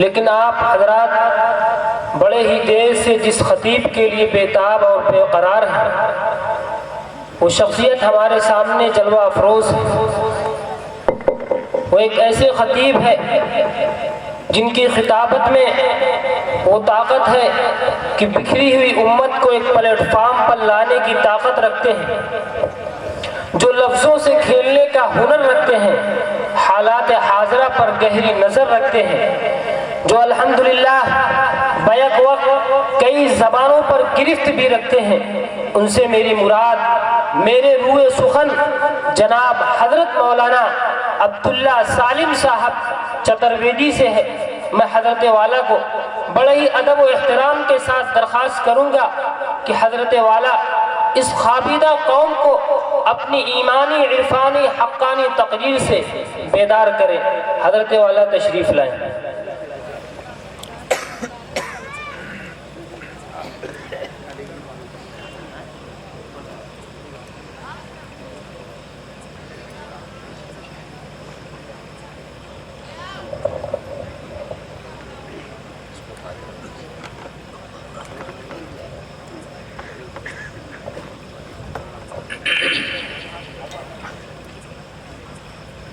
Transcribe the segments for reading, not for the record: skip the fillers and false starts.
لیکن آپ حضرات بڑے ہی دیر سے جس خطیب کے لیے بےتاب اور بے قرار ہیں، وہ شخصیت ہمارے سامنے جلوہ افروز ہے۔ وہ ایک ایسے خطیب ہے جن کی خطابت میں وہ طاقت ہے کہ بکھری ہوئی امت کو ایک پلیٹ فارم پر لانے کی طاقت رکھتے ہیں، جو لفظوں سے کھیلنے کا ہنر رکھتے ہیں، حالات حاضرہ پر گہری نظر رکھتے ہیں، جو الحمدللہ بیک وقت کئی زبانوں پر گرفت بھی رکھتے ہیں۔ ان سے میری مراد میرے روح سخن جناب حضرت مولانا عبداللہ سالم صاحب چترویدی سے ہے۔ میں حضرت والا کو بڑے ہی ادب و احترام کے ساتھ درخواست کروں گا کہ حضرت والا اس خوابیدہ قوم کو اپنی ایمانی عرفانی حقانی تقریر سے بیدار کریں۔ حضرت والا تشریف لائیں۔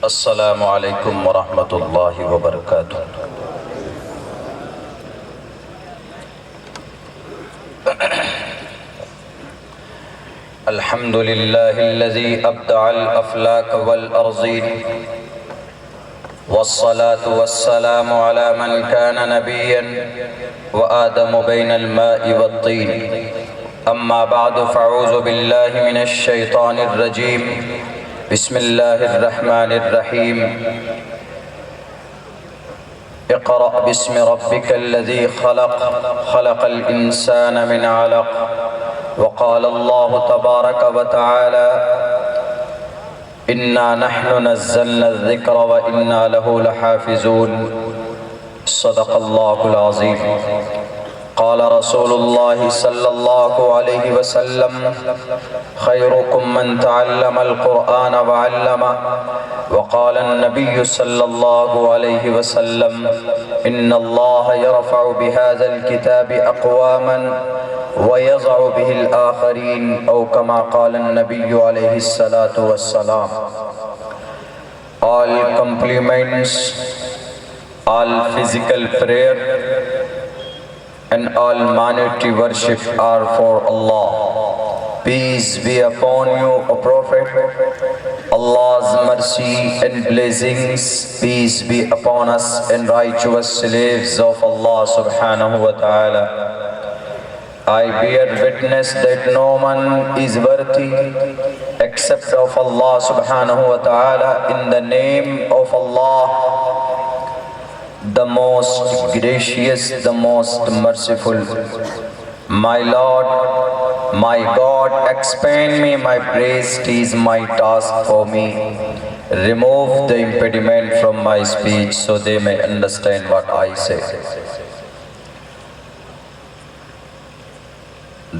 السلام علیکم ورحمۃ اللہ وبرکاتہ۔ الحمد للہ الذی ابدع الافلاک والارضین، والصلاة والسلام علی من کان نبیا وآدم بین الماء والطین، اما بعد فاعوذ باللہ من الشیطان الرجیم، بسم اللہ الرحمن الرحیم۔ اقرأ باسم ربک الذی خلق، خلق الانسان من علق، وقال اللہ تبارک وتعالی انا نحن نزلنا الذکر وانا له لحافظون، صدق اللہ العظیم۔ قال رسول اللہ صلی اللہ علیہ وسلم خیرکم من تعلم القرآن وعلمہ، وقال النبی صلی اللہ علیہ وسلم ان اللہ یرفع بهذا الكتاب اقواما ویضع به الآخرین، او کما قال النبی علیہ الصلاة والسلام۔ All compliments, all physical prayer and all monetary worship are for Allah. Peace be upon you, O Prophet. Allah's mercy and blessings, peace be upon us and righteous slaves of Allah subhanahu wa ta'ala. I bear witness that no one is worthy except of Allah subhanahu wa ta'ala. In the name of Allah, the most gracious, the most merciful. My Lord, my God, expand me my praise, it is my task for me. Remove the impediment from my speech so they may understand what I say.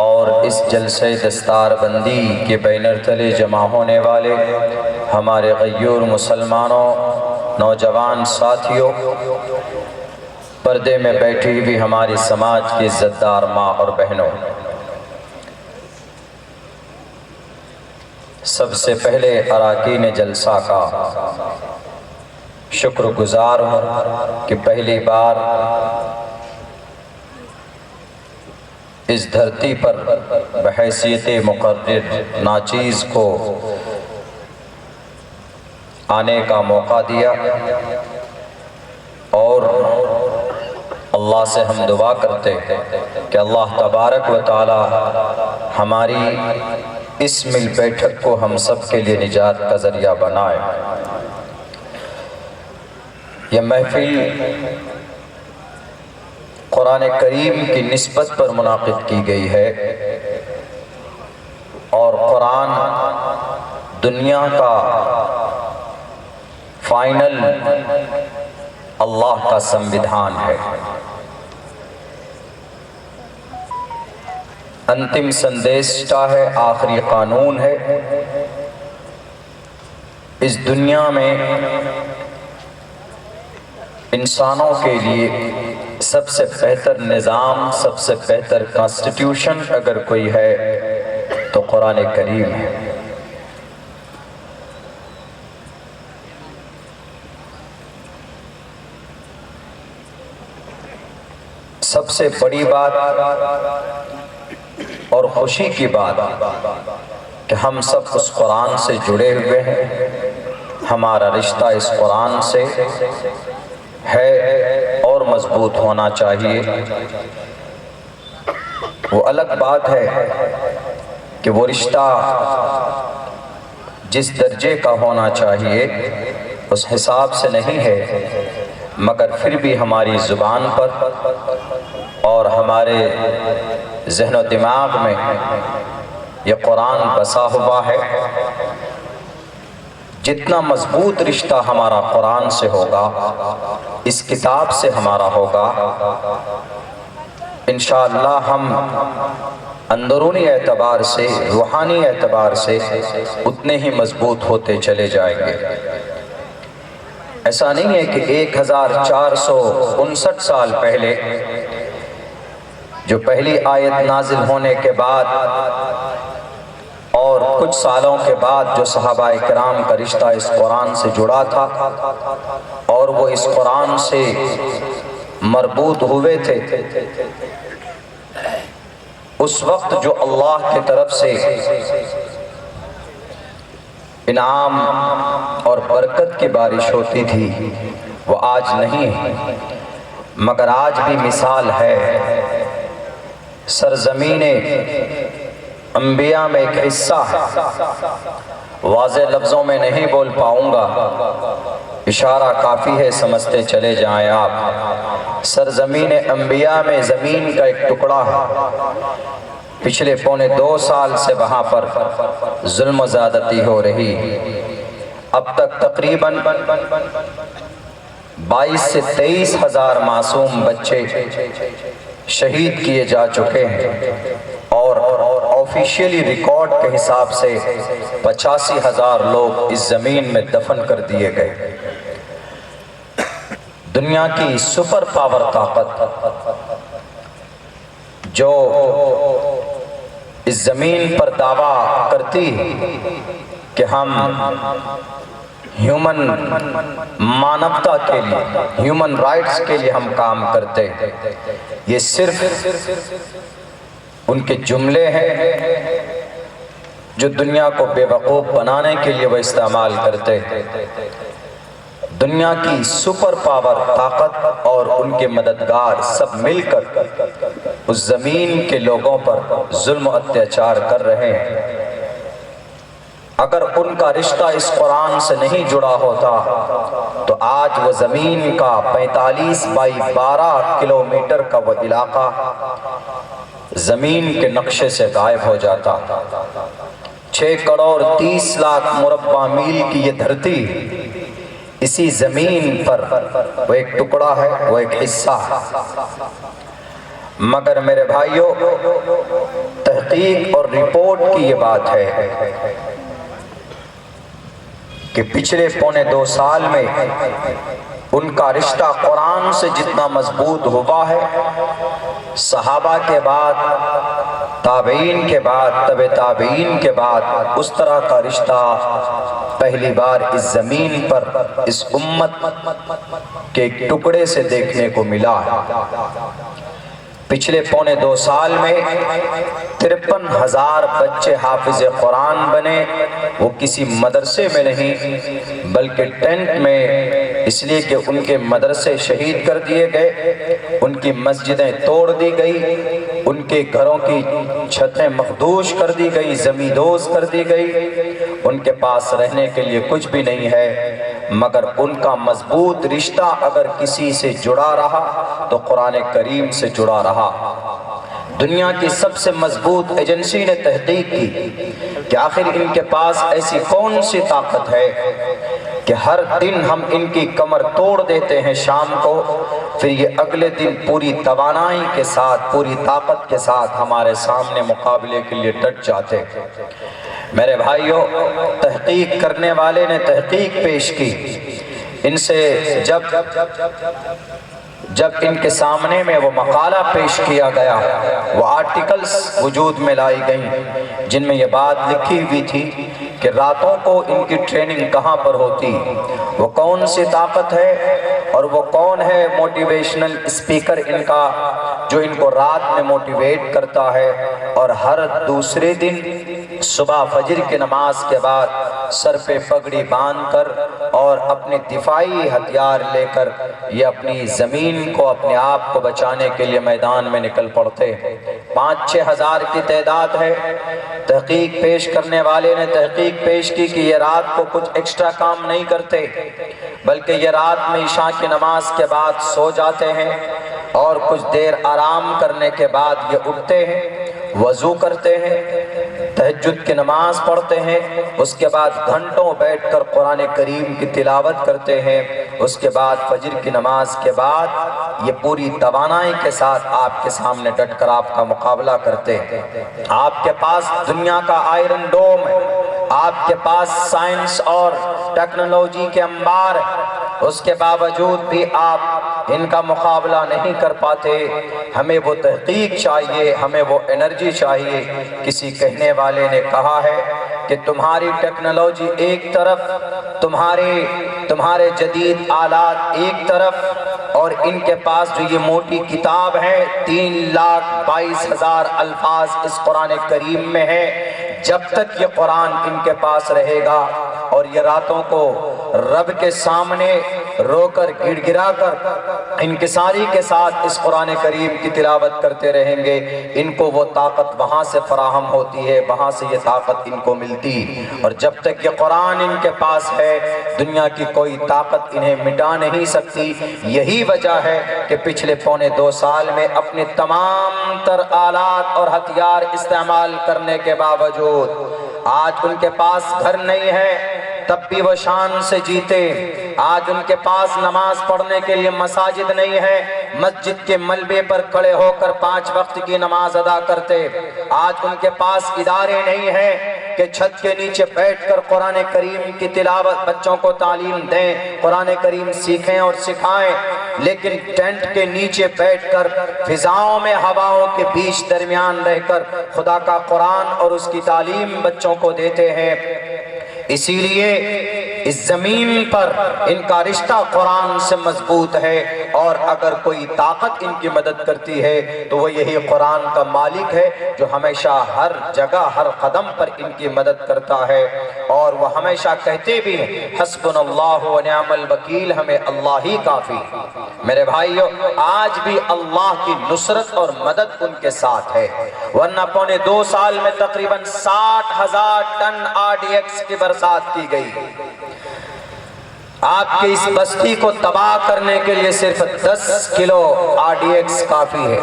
اور اس جلسہ دستار بندی کے banner تلے جمع ہونے والے ہمارے غیور مسلمانوں، نوجوان ساتھیوں، پردے میں بیٹھی ہوئی ہماری سماج کی عزت دار ماں اور بہنوں، سب سے پہلے اراکین جلسہ کا شکر گزار ہوں کہ پہلی بار اس دھرتی پر بحیثیت مقرر ناچیز کو آنے کا موقع دیا، اور اللہ سے ہم دعا کرتے ہیں کہ اللہ تبارک و تعالی ہماری اس مل بیٹھک کو ہم سب کے لیے نجات کا ذریعہ بنائے۔ یہ محفل قرآن کریم کی نسبت پر منعقد کی گئی ہے، اور قرآن دنیا کا فائنل اللہ کا سموِدھان ہے، انتم سندیشٹا ہے، آخری قانون ہے۔ اس دنیا میں انسانوں کے لیے سب سے بہتر نظام، سب سے بہتر کانسٹیٹیوشن اگر کوئی ہے تو قرآن کریم ہے۔ سب سے بڑی بات اور خوشی کی بات کہ ہم سب اس قرآن سے جڑے ہوئے ہیں، ہمارا رشتہ اس قرآن سے ہے اور مضبوط ہونا چاہیے۔ وہ الگ بات ہے کہ وہ رشتہ جس درجے کا ہونا چاہیے اس حساب سے نہیں ہے، مگر پھر بھی ہماری زبان پر اور ہمارے ذہن و دماغ میں یہ قرآن بسا ہوا ہے۔ جتنا مضبوط رشتہ ہمارا قرآن سے ہوگا، اس کتاب سے ہمارا ہوگا، انشاءاللہ ہم اندرونی اعتبار سے، روحانی اعتبار سے اتنے ہی مضبوط ہوتے چلے جائیں گے۔ ایسا نہیں ہے کہ 1459 سال پہلے جو پہلی آیت نازل ہونے کے بعد اور کچھ سالوں کے بعد جو صحابہ کرام کا رشتہ اس قرآن سے جڑا تھا اور وہ اس قرآن سے مربوط ہوئے تھے، اس وقت جو اللہ کی طرف سے انعام اور برکت کی بارش ہوتی تھی وہ آج نہیں ہے، مگر آج بھی مثال ہے۔ سرزمین انبیاء میں ایک حصہ ہے، واضح لفظوں میں نہیں بول پاؤں گا، اشارہ کافی ہے، سمجھتے چلے جائیں آپ۔ سرزمین انبیاء میں زمین کا ایک ٹکڑا ہے، پچھلے 2.25 سال سے وہاں پر ظلم و زیادتی ہو رہی، اب تک تقریباً 22 سے 23 ہزار معصوم بچے شہید کیے جا چکے ہیں، اور آفیشیلی ریکارڈ کے حساب سے 85,000 لوگ اس زمین میں دفن کر دیے گئے۔ دنیا کی سپر پاور طاقت جو اس زمین پر دعویٰ کرتی ہے کہ ہم ہیومن مانوتا کے لیے، ہیومن رائٹس کے لیے ہم کام کرتے ہیں، یہ صرف ان کے جملے ہیں جو دنیا کو بے وقوف بنانے کے لیے وہ استعمال کرتے ہیں۔ دنیا کی سپر پاور طاقت اور ان کے مددگار سب مل کر اس زمین کے لوگوں پر ظلم و اتیاچار کر رہے ہیں۔ اگر ان کا رشتہ اس قرآن سے نہیں جڑا ہوتا تو آج وہ زمین کا 45 بائی 12 کلومیٹر کا وہ علاقہ زمین کے نقشے سے غائب ہو جاتا۔ 6 کروڑ 30 لاکھ مربع میل کی یہ دھرتی، اسی زمین پر وہ ایک ٹکڑا ہے، وہ ایک حصہ ہے۔ مگر میرے بھائیوں، تحقیق اور رپورٹ کی یہ بات ہے کہ پچھلے 2.25 سال میں ان کا رشتہ قرآن سے جتنا مضبوط ہوا ہے، صحابہ کے بعد، تابعین کے بعد، تبع تابعین کے بعد اس طرح کا رشتہ پہلی بار اس زمین پر اس امت کے ایک ٹکڑے سے دیکھنے کو ملا ہے۔ پچھلے پونے 2 سال میں 53,000 بچے حافظ قرآن بنے۔ وہ کسی مدرسے میں نہیں بلکہ ٹینٹ میں، اس لیے کہ ان کے مدرسے شہید کر دیے گئے، ان کی مسجدیں توڑ دی گئی، ان کے گھروں کی چھتیں مخدوش کر دی گئی، زمیندوز کر دی گئی، ان کے پاس رہنے کے لیے کچھ بھی نہیں ہے، مگر ان کا مضبوط رشتہ اگر کسی سے جڑا رہا تو قرآن کریم سے جڑا رہا۔ دنیا کی سب سے مضبوط ایجنسی نے تحقیق کی کہ آخر ان کے پاس ایسی کون سی طاقت ہے کہ ہر دن ہم ان کی کمر توڑ دیتے ہیں شام کو، پھر یہ اگلے دن پوری توانائی کے ساتھ، پوری طاقت کے ساتھ ہمارے سامنے مقابلے کے لیے ڈٹ جاتے۔ میرے بھائیوں، تحقیق کرنے والے نے تحقیق پیش کی، ان سے جب ان کے سامنے میں وہ مقالہ پیش کیا گیا، وہ آرٹیکلز وجود میں لائی گئیں جن میں یہ بات لکھی ہوئی تھی کہ راتوں کو ان کی ٹریننگ کہاں پر ہوتی، وہ کون سی طاقت ہے اور وہ کون ہے موٹیویشنل اسپیکر ان کا جو ان کو رات میں موٹیویٹ کرتا ہے، اور ہر دوسرے دن صبح فجر کی نماز کے بعد سر پہ پگڑی باندھ کر اور اپنے دفاعی ہتھیار لے کر یہ اپنی زمین کو، اپنے آپ کو بچانے کے لیے میدان میں نکل پڑتے۔ 5-6 ہزار کی تعداد ہے۔ تحقیق پیش کرنے والے نے تحقیق پیش کی کہ یہ رات کو کچھ ایکسٹرا کام نہیں کرتے، بلکہ یہ رات میں عشاء کی نماز کے بعد سو جاتے ہیں اور کچھ دیر آرام کرنے کے بعد یہ اٹھتے ہیں، وضو کرتے ہیں، تہجد کی نماز پڑھتے ہیں، اس کے بعد گھنٹوں بیٹھ کر قرآن کریم کی تلاوت کرتے ہیں، اس کے بعد فجر کی نماز کے بعد یہ پوری توانائی کے ساتھ آپ کے سامنے ڈٹ کر آپ کا مقابلہ کرتے ہیں۔ آپ کے پاس دنیا کا آئرن ڈوم ہے، آپ کے پاس سائنس اور ٹیکنالوجی کے انبار ہیں، اس کے باوجود بھی آپ ان کا مقابلہ نہیں کر پاتے۔ ہمیں وہ تحقیق چاہیے، ہمیں وہ انرجی چاہیے۔ کسی کہنے والے نے کہا ہے کہ تمہاری ٹیکنالوجی ایک طرف، تمہارے جدید آلات ایک طرف، اور ان کے پاس جو یہ موٹی کتاب ہے 3,22,000 الفاظ اس قرآن کریم میں ہے، جب تک یہ قرآن ان کے پاس رہے گا اور یہ راتوں کو رب کے سامنے رو کر گڑ گڑا کر انکساری کے ساتھ اس قرآن کریم کی تلاوت کرتے رہیں گے، ان کو وہ طاقت وہاں سے فراہم ہوتی ہے، وہاں سے یہ طاقت ان کو ملتی، اور جب تک یہ قرآن ان کے پاس ہے دنیا کی کوئی طاقت انہیں مٹا نہیں سکتی۔ یہی وجہ ہے کہ پچھلے پونے 2 سال میں اپنے تمام تر آلات اور ہتھیار استعمال کرنے کے باوجود آج ان کے پاس گھر نہیں ہے، تب بھی وہ شان سے جیتے۔ آج ان کے پاس نماز پڑھنے کے لیے مساجد نہیں ہے، مسجد کے ملبے پر کھڑے ہو کر 5 وقت کی نماز ادا کرتے۔ آج ان کے پاس ادارے نہیں ہیں کہ چھت کے نیچے بیٹھ کر قرآن کریم کی تلاوت بچوں کو تعلیم دیں، قرآن کریم سیکھیں اور سکھائیں، لیکن ٹینٹ کے نیچے بیٹھ کر فضاؤں میں ہواؤں کے بیچ درمیان رہ کر خدا کا قرآن اور اس کی تعلیم بچوں کو دیتے ہیں۔ اسی لیے اس زمین پر ان کا رشتہ قرآن سے مضبوط ہے، اور اگر کوئی طاقت ان کی مدد کرتی ہے تو وہ یہی قرآن کا مالک ہے جو ہمیشہ ہر جگہ ہر قدم پر ان کی مدد کرتا ہے، اور وہ ہمیشہ کہتے بھی ہیں حسبنا اللہ و نعم الوکیل، ہمیں اللہ ہی کافی۔ میرے بھائیو، آج بھی اللہ کی نصرت اور مدد ان کے ساتھ ہے، ورنہ پونے 2 سال میں تقریباً 60,000 ٹن RDX کی برسات کی گئی۔ آپ کی اس بستی کو تباہ کرنے کے لیے صرف 10 کلو RDX کافی ہے،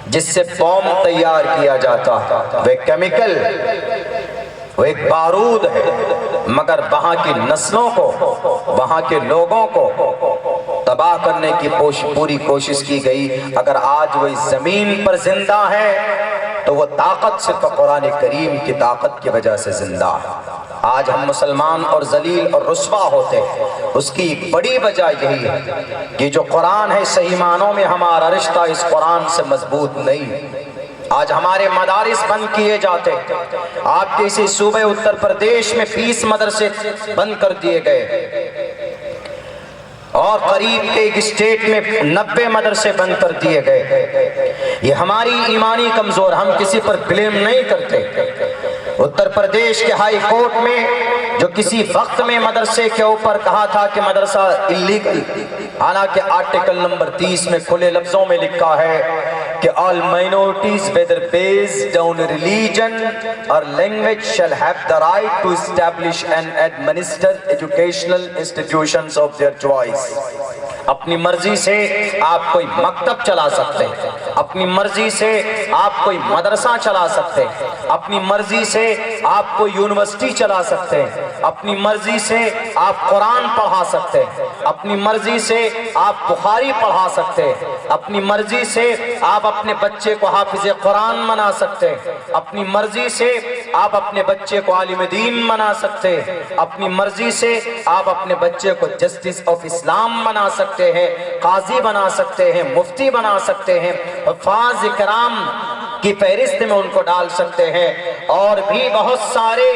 جس سے بوم تیار کیا جاتا ہے۔ وہ کیمیکل، وہ ایک بارود ہے، مگر وہاں کی نسلوں کو، وہاں کے لوگوں کو تباہ کرنے کی پوری کوشش کی گئی۔ اگر آج وہ اس زمین پر زندہ ہے تو وہ طاقت صرف قرآن کریم کی طاقت کی وجہ سے زندہ ہے۔ آج ہم مسلمان اور ذلیل اور رسوا ہوتے ہیں، اس کی ایک بڑی وجہ یہی ہے کہ جو قرآن ہے صحیح معنوں میں ہمارا رشتہ اس قرآن سے مضبوط نہیں۔ آج ہمارے مدارس بند کیے جاتے، آپ کے اسی صوبے اتر پردیش میں 20 مدرسے بند کر دیے گئے، اور قریب کے ایک اسٹیٹ میں 90 مدرسے بند کر دیے گئے۔ یہ ہماری ایمانی کمزور، ہم کسی پر بلیم نہیں کرتے۔ اتر پردیش کے ہائی کورٹ میں جو کسی وقت میں مدرسے کے اوپر کہا تھا کہ مدرسہ اللیگل، حالانکہ آرٹیکل نمبر 30 میں کھلے لفظوں میں لکھا ہے کہ all minorities whether based on religion or language shall have the right to establish and administer educational institutions of their choice۔ اپنی مرضی سے آپ کوئی مکتب چلا سکتے ہیں، اپنی مرضی سے آپ کوئی مدرسہ چلا سکتے ہیں، اپنی مرضی سے آپ کوئی یونیورسٹی چلا سکتے ہیں، اپنی مرضی سے آپ قرآن پڑھا سکتے ہیں، اپنی مرضی سے آپ بخاری پڑھا سکتے ہیں، اپنی مرضی سے آپ اپنے بچے کو حافظ قرآن بنا سکتے ہیں، اپنی مرضی سے آپ اپنے بچے کو عالم دین بنا سکتے ہیں، اپنی مرضی سے آپ اپنے بچے کو جسٹس آف اسلام بنا سکتے ہیں، قاضی بنا سکتے ہیں، مفتی بنا سکتے ہیں، حفاظ کرام کی فہرست میں ان کو ڈال سکتے ہیں، اور بھی بہت سارے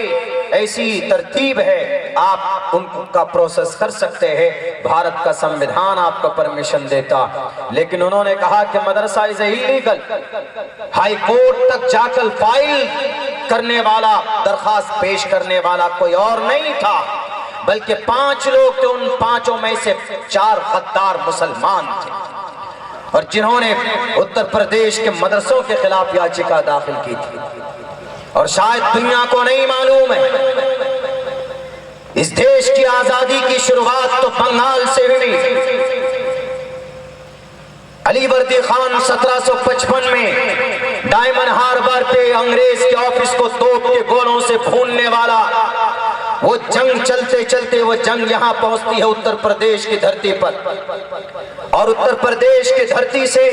ایسی ترتیب ہے، آپ ان کا پروسیس کر سکتے ہیں۔ بھارت کا سمویدھان آپ کو پرمیشن دیتا، لیکن انہوں نے کہا کہ مدرسہ از اللیگل۔ ہائی کورٹ تک جا کر فائل کرنے والا، درخواست پیش کرنے والا کوئی اور نہیں تھا، بلکہ 5 لوگ تھے، ان 5 میں سے 4 غدار مسلمان تھے، اور جنہوں نے اتر پردیش کے مدرسوں کے خلاف یاچکا داخل کی تھی۔ اور شاید دنیا کو نہیں معلوم ہے، اس دیش کی آزادی کی شروعات تو بنگال سے ہوئی۔ علی وردی خان 1755 میں ڈائمنڈ ہاربر پہ انگریز کے آفس کو توپ کے گولوں سے بھوننے والا، وہ جنگ چلتے چلتے وہ جنگ یہاں پہنچتی ہے اتر پردیش کی دھرتی پر، اور اتر پردیش کی دھرتی سے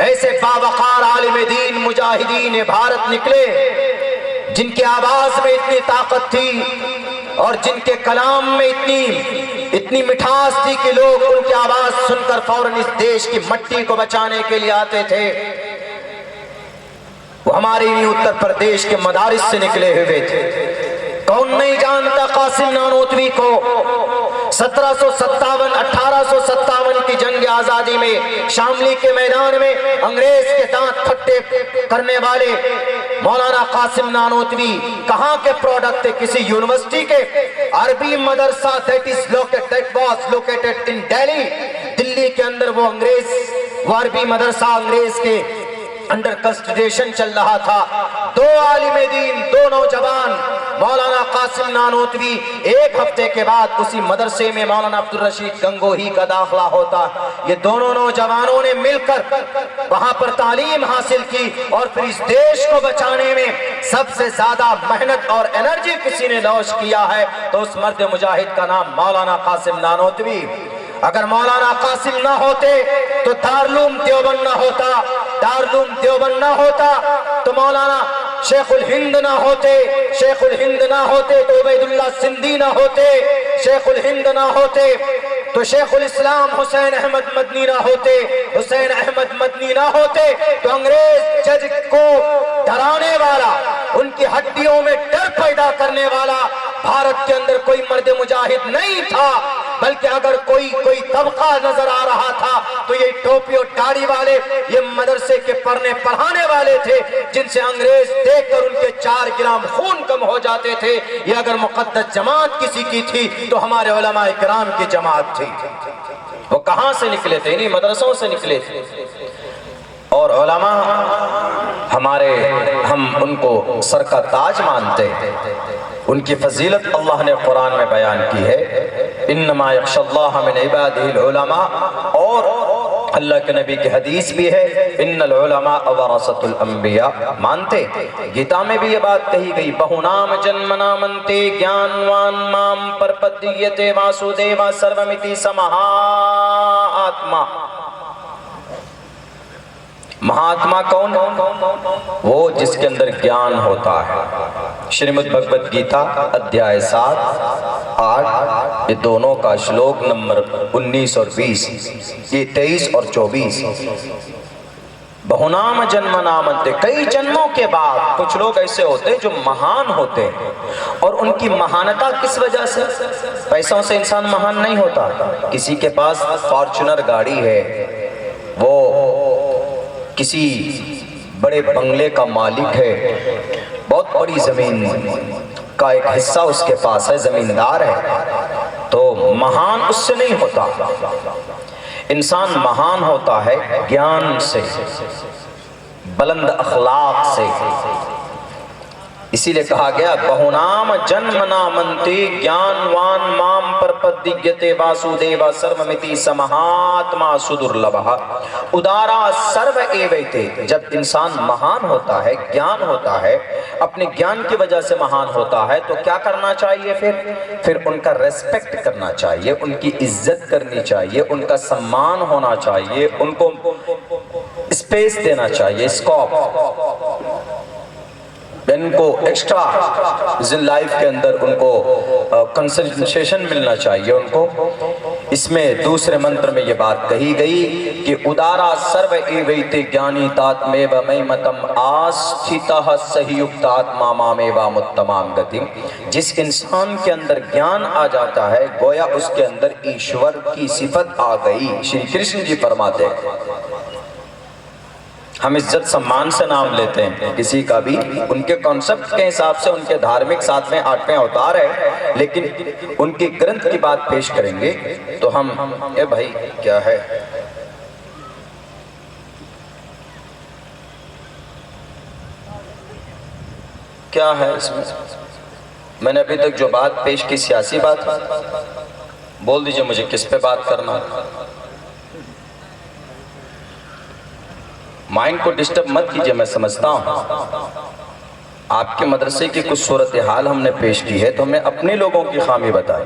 ایسے باوقار عالم دین مجاہدین بھارت نکلے جن کی آواز میں اتنی طاقت تھی اور جن کے کلام میں اتنی مٹھاس تھی کہ لوگ ان کی آواز سن کر فوراً اس دیش کی مٹی کو بچانے کے لیے آتے تھے۔ وہ ہمارے ہی اتر پردیش کے مدارس سے نکلے ہوئے تھے۔ کون نہیں جانتا قاسم نانوتوی کو؟ 1857 کی جنگ آزادی میں شاملی کے میدان میں انگریز کے دانت کھٹے کرنے والے مولانا قاسم نانوتوی کہاں کے پروڈکٹ تھے؟ کسی یونیورسٹی کے؟ عربی مدرسہ that was located in Delhi، دلی کے اندر وہ عربی مدرسہ انگریز کے انڈر کنسٹیٹیوشن چل رہا تھا۔ 2 عالم دین، 2 نوجوان، مولانا قاسم نانوتوی، 1 ہفتے کے بعد اسی مدرسے میں مولانا عبدالرشید گنگوہی کا داخلہ ہوتا۔ یہ دونوں نوجوانوں نے مل کر وہاں پر تعلیم حاصل کی، اور پھر اس دیش کو بچانے میں سب سے زیادہ محنت اور انرجی کسی نے لوش کیا ہے تو اس مرد مجاہد کا نام مولانا قاسم نانوتوی۔ اگر مولانا قاسم نہ ہوتے تو دارالعلوم دیوبند نہ ہوتا، دارالعلوم دیوبند نہ ہوتا تو مولانا شیخ الہند نہ ہوتے، شیخ الہند نہ ہوتے تو عبید اللہ سندھی نہ ہوتے، شیخ الہند نہ ہوتے تو شیخ الاسلام حسین احمد مدنی نہ ہوتے، حسین احمد مدنی نہ ہوتے تو انگریز جج کو ڈرانے والا، ان کی ہڈیوں میں ڈر پیدا کرنے والا بھارت کے اندر کوئی مرد مجاہد نہیں تھا، بلکہ اگر کوئی طبقہ نظر آ رہا تھا تو یہ ٹوپی اور داڑھی والے، یہ مدرسے کے پڑھانے والے تھے جن سے انگریز دیکھ کر ان کے 4 گرام خون کم ہو جاتے تھے۔ یہ اگر مقدس جماعت کسی کی تھی تو ہمارے علماء کرام کی جماعت تھی۔ وہ کہاں سے نکلے تھے؟ انہی مدرسوں سے نکلے تھے۔ اور علماء ہمارے، ہم ان کو سر کا تاج مانتے ہیں، ان کی فضیلت اللہ نے قرآن میں بیان کی ہے، انما یخشی اللہ من عبادہ العلماء، اور اللہ کے نبی کی حدیث بھی ہے ان العلماء ورثۃ الانبیاء، مانتے۔ گیتا میں بھی یہ بات کہی گئی، بہونام جنمنا منتے گیانوان مام پرپدیتے واسودیوا سرومتی سمہا آتما۔ مہاتما کون؟ وہ جس کے اندر گیان ہوتا ہے۔ شریمد بھگوت گیتا ادھیائے 7، 8، یہ دونوں کا شلوک نمبر 19 اور 20، یہ 23 اور 24۔ بہونام جنم نامنتے، کئی جنموں کے بعد کچھ لوگ ایسے ہوتے جو مہان ہوتے ہیں، اور ان کی مہانتا کس وجہ سے؟ پیسوں سے انسان مہان نہیں ہوتا. کسی کے پاس فارچونر گاڑی ہے، وہ کسی بڑے بنگلے کا مالک ہے، بہت بڑی زمین کا ایک حصہ اس کے پاس ہے، زمیندار ہے، تو مہان اس سے نہیں ہوتا. انسان مہان ہوتا ہے گیان سے، بلند اخلاق سے. اسی لئے کہا گیا بہونام جنم نامنتے گیانوان مام پرپدیگیتے واسودیوا سرممیتی سمہاتما سدرلبھا ادارا سرو ایویتے. جب انسان مہان ہوتا ہے، گیان ہوتا ہے، اپنے گیان کی وجہ سے مہان ہوتا ہے، تو کیا کرنا چاہیے؟ پھر ان کا ریسپیکٹ کرنا چاہیے، ان کی عزت کرنی چاہیے، ان کا سمان ہونا چاہیے، ان کو اسپیس دینا چاہیے، اسکوپ، ان کو ایکسٹرا لائف کے اندر ان کو کنسنٹریشن ملنا چاہیے ان کو. اس میں دوسرے منتر میں یہ بات کہی گئی کہ ادارا سرو ایویتے گیانی تاتمیو میمتم آستھتہ سہیوکتاتما مامیوا متمام گتیم. جس انسان کے اندر گیان آ جاتا ہے گویا اس کے اندر ایشور کی صفت آ گئی. شری کرشن جی فرماتے ہیں ہم عزت سمان سے نام لیتے ہیں کسی کا بھی، ان کے کانسیپٹ کے حساب سے ان کے دھارمک 7ویں 8ویں اوتار ہے، لیکن ان کی گرنتھ کی بات پیش کریں گے تو ہم اے بھائی کیا ہے کیا ہے اس میں نے ابھی تک جو بات پیش کی سیاسی بات بول دیجئے مجھے کس پہ بات کرنا. مائنڈ کو ڈسٹرب مت کیجئے، میں سمجھتا ہوں آپ کے مدرسے کی کچھ صورتحال ہم نے پیش کی ہے تو ہم نے اپنے لوگوں کی خامی بتائی.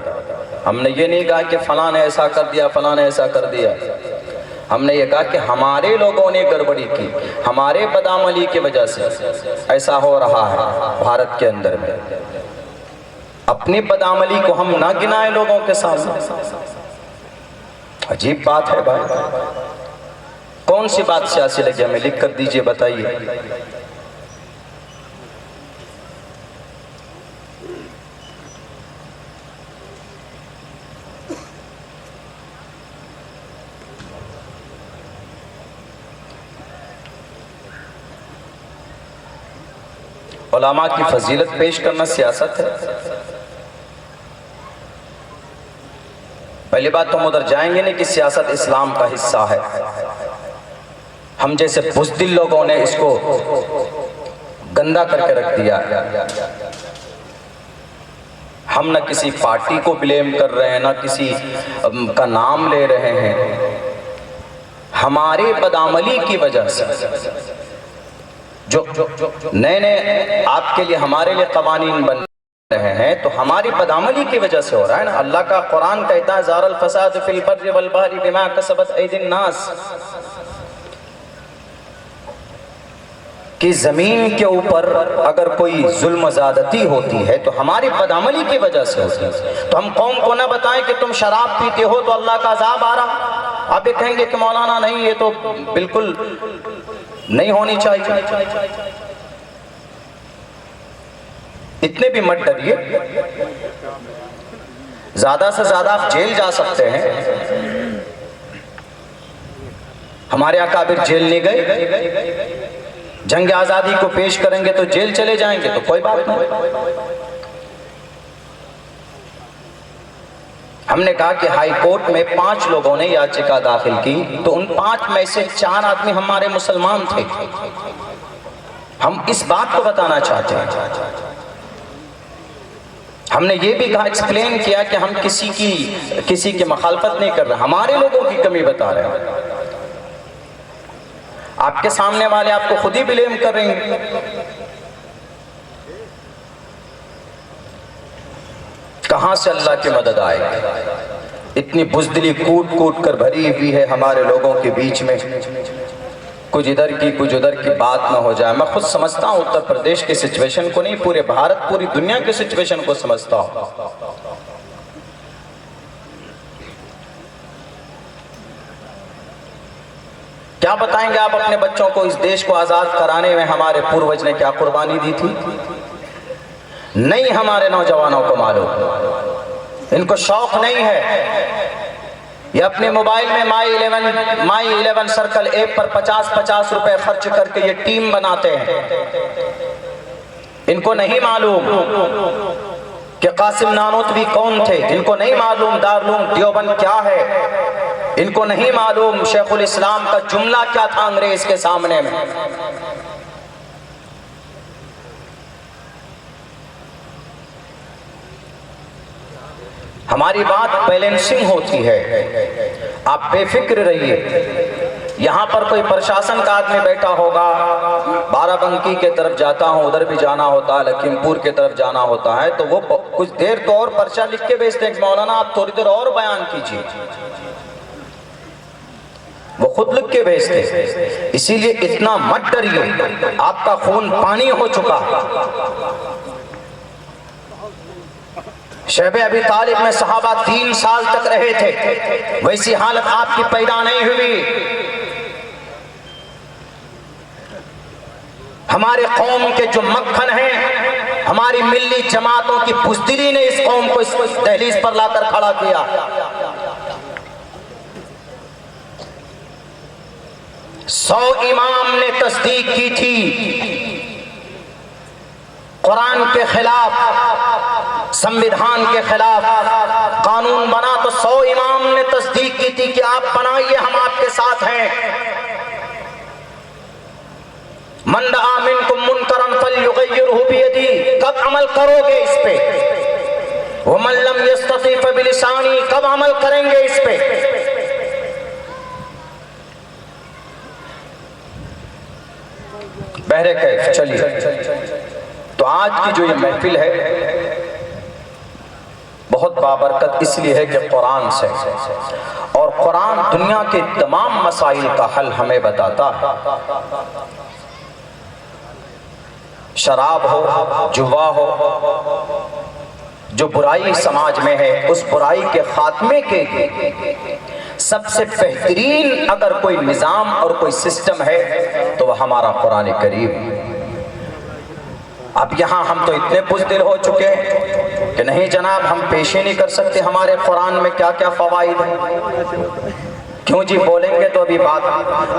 ہم نے یہ نہیں کہا کہ فلاں نے ایسا کر دیا، فلاں نے ایسا کر دیا. ہم نے یہ کہا کہ ہمارے لوگوں نے گڑبڑی کی، ہمارے بدعملی کی وجہ سے ایسا ہو رہا ہے بھارت کے اندر میں. اپنی بدعملی کو ہم نہ گنائیں لوگوں کے سامنے. عجیب بات ہے بھائی. کون سی بات سیاسی لگی ہمیں لکھ کر دیجئے، بتائیے. علماء کی فضیلت پیش کرنا سیاست ہے؟ پہلی بات تو ہم ادھر جائیں گے نہیں کہ سیاست اسلام کا حصہ ہے. ہم جیسے بزدل لوگوں نے اس کو گندا کر کے رکھ دیا. ہم نہ کسی پارٹی کو بلیم کر رہے ہیں، نہ کسی کا نام لے رہے ہیں. ہمارے بدعملی کی وجہ سے جو نئے نئے آپ کے لیے ہمارے لیے قوانین بن رہے ہیں تو ہماری بدعملی کی وجہ سے ہو رہا ہے نا. اللہ کا قرآن کہتا ہے ظہر الفساد فی البر والبحر بما کسبت ایدی الناس، کہ زمین کے اوپر اگر کوئی ظلم زیادتی ہوتی ہے تو ہماری بدعملی کی وجہ سے ہوتی ہے. تو ہم قوم کو نہ بتائیں کہ تم شراب پیتے ہو تو اللہ کا عذاب آ رہا. آپ یہ کہیں گے کہ مولانا نہیں، یہ تو بالکل نہیں ہونی چاہیے. اتنے بھی مت ڈریے، زیادہ سے زیادہ آپ جیل جا سکتے ہیں. ہمارے اکابر جیل نہیں گئے. جنگ آزادی کو پیش کریں گے تو جیل چلے جائیں گے تو کوئی بات نہیں. ہم نے کہا کہ ہائی کورٹ میں 5 لوگوں نے یاچکا داخل کی تو ان 5 میں سے 4 آدمی ہمارے مسلمان تھے. ہم اس بات کو بتانا چاہتے ہیں. ہم نے یہ بھی کہا، ایکسپلین کیا کہ ہم کسی کی مخالفت نہیں کر رہے، ہمارے لوگوں کی کمی بتا رہے ہیں. آپ کے سامنے والے آپ کو خود ہی بلیم کر رہے ہیں. کہاں سے اللہ کی مدد آئے گی؟ اتنی بزدلی کوٹ کوٹ کر بھری ہوئی ہے ہمارے لوگوں کے بیچ میں. کچھ ادھر کی کچھ ادھر کی بات نہ ہو جائے. میں خود سمجھتا ہوں اتر پردیش کی سچویشن کو نہیں، پورے بھارت پوری دنیا کی سچویشن کو سمجھتا ہوں. کیا بتائیں گے آپ اپنے بچوں کو اس دیش کو آزاد کرانے میں ہمارے پوروج نے کیا قربانی دی تھی؟ نہیں ہمارے نوجوانوں کو معلوم، ان کو شوق نہیں ہے. یہ اپنے موبائل میں مائی 11 سرکل ایپ پر 50 روپے خرچ کر کے یہ ٹیم بناتے ہیں. ان کو نہیں معلوم کہ قاسم نانوتوی کون تھے، ان کو نہیں معلوم دارالعلوم دیوبند کیا ہے، ان کو نہیں معلوم شیخ الاسلام کا جملہ کیا تھا انگریز کے سامنے میں. ہماری بات بیلنسنگ ہوتی ہے، آپ بے فکر رہیے. یہاں پر کوئی پرشاسن کا آدمی بیٹھا ہوگا، بارہ بنکی کے طرف جاتا ہوں، ادھر بھی جانا ہوتا ہے، لکھیم پور کے طرف جانا ہوتا ہے، تو وہ کچھ دیر تو اور پرچہ لکھ کے بھیجتے ہیں، مولانا آپ تھوڑی دیر اور بیان کیجیے، وہ خود لکھ کے بھیجتے ہیں. اسی لیے اتنا مت ڈریے، آپ کا خون پانی ہو چکا. شیب ابی طالب میں صحابہ 3 سال تک رہے تھے، ویسی حالت آپ کی پیدا نہیں ہوئی. ہمارے قوم کے جو مکھن ہیں، ہماری ملی جماعتوں کی بزدلی نے اس قوم کو اس دہلیز پر لا کر کھڑا کیا. 100 امام نے تصدیق کی تھی قرآن کے خلاف، سنویدھان کے خلاف قانون بنا تو 100 امام نے تصدیق کی تھی کہ آپ بنائیے، ہم آپ کے ساتھ ہیں. من رأى منکم منکرا فلیغیرہ بیدہ، کب عمل کرو گے اس پہ؟ ومن لم یستطع فبلسانہ، کب عمل کریں گے اس پہ؟ بہرے کیف چلیے. تو آج کی جو یہ محفل ہے بہت بابرکت اس لیے ہے کہ قرآن سے، اور قرآن دنیا کے تمام مسائل کا حل ہمیں بتاتا ہے. شراب ہو، جوا ہو، جو برائی سماج میں ہے، اس برائی کے خاتمے کے لیے سب سے بہترین اگر کوئی نظام اور کوئی سسٹم ہے تو وہ ہمارا قرآن کریم. اب یہاں ہم تو اتنے بزدل ہو چکے ہیں کہ نہیں جناب ہم پیش ہی نہیں کر سکتے ہمارے قرآن میں کیا کیا فوائد ہیں. کیوں جی بولیں گے تو ابھی بات،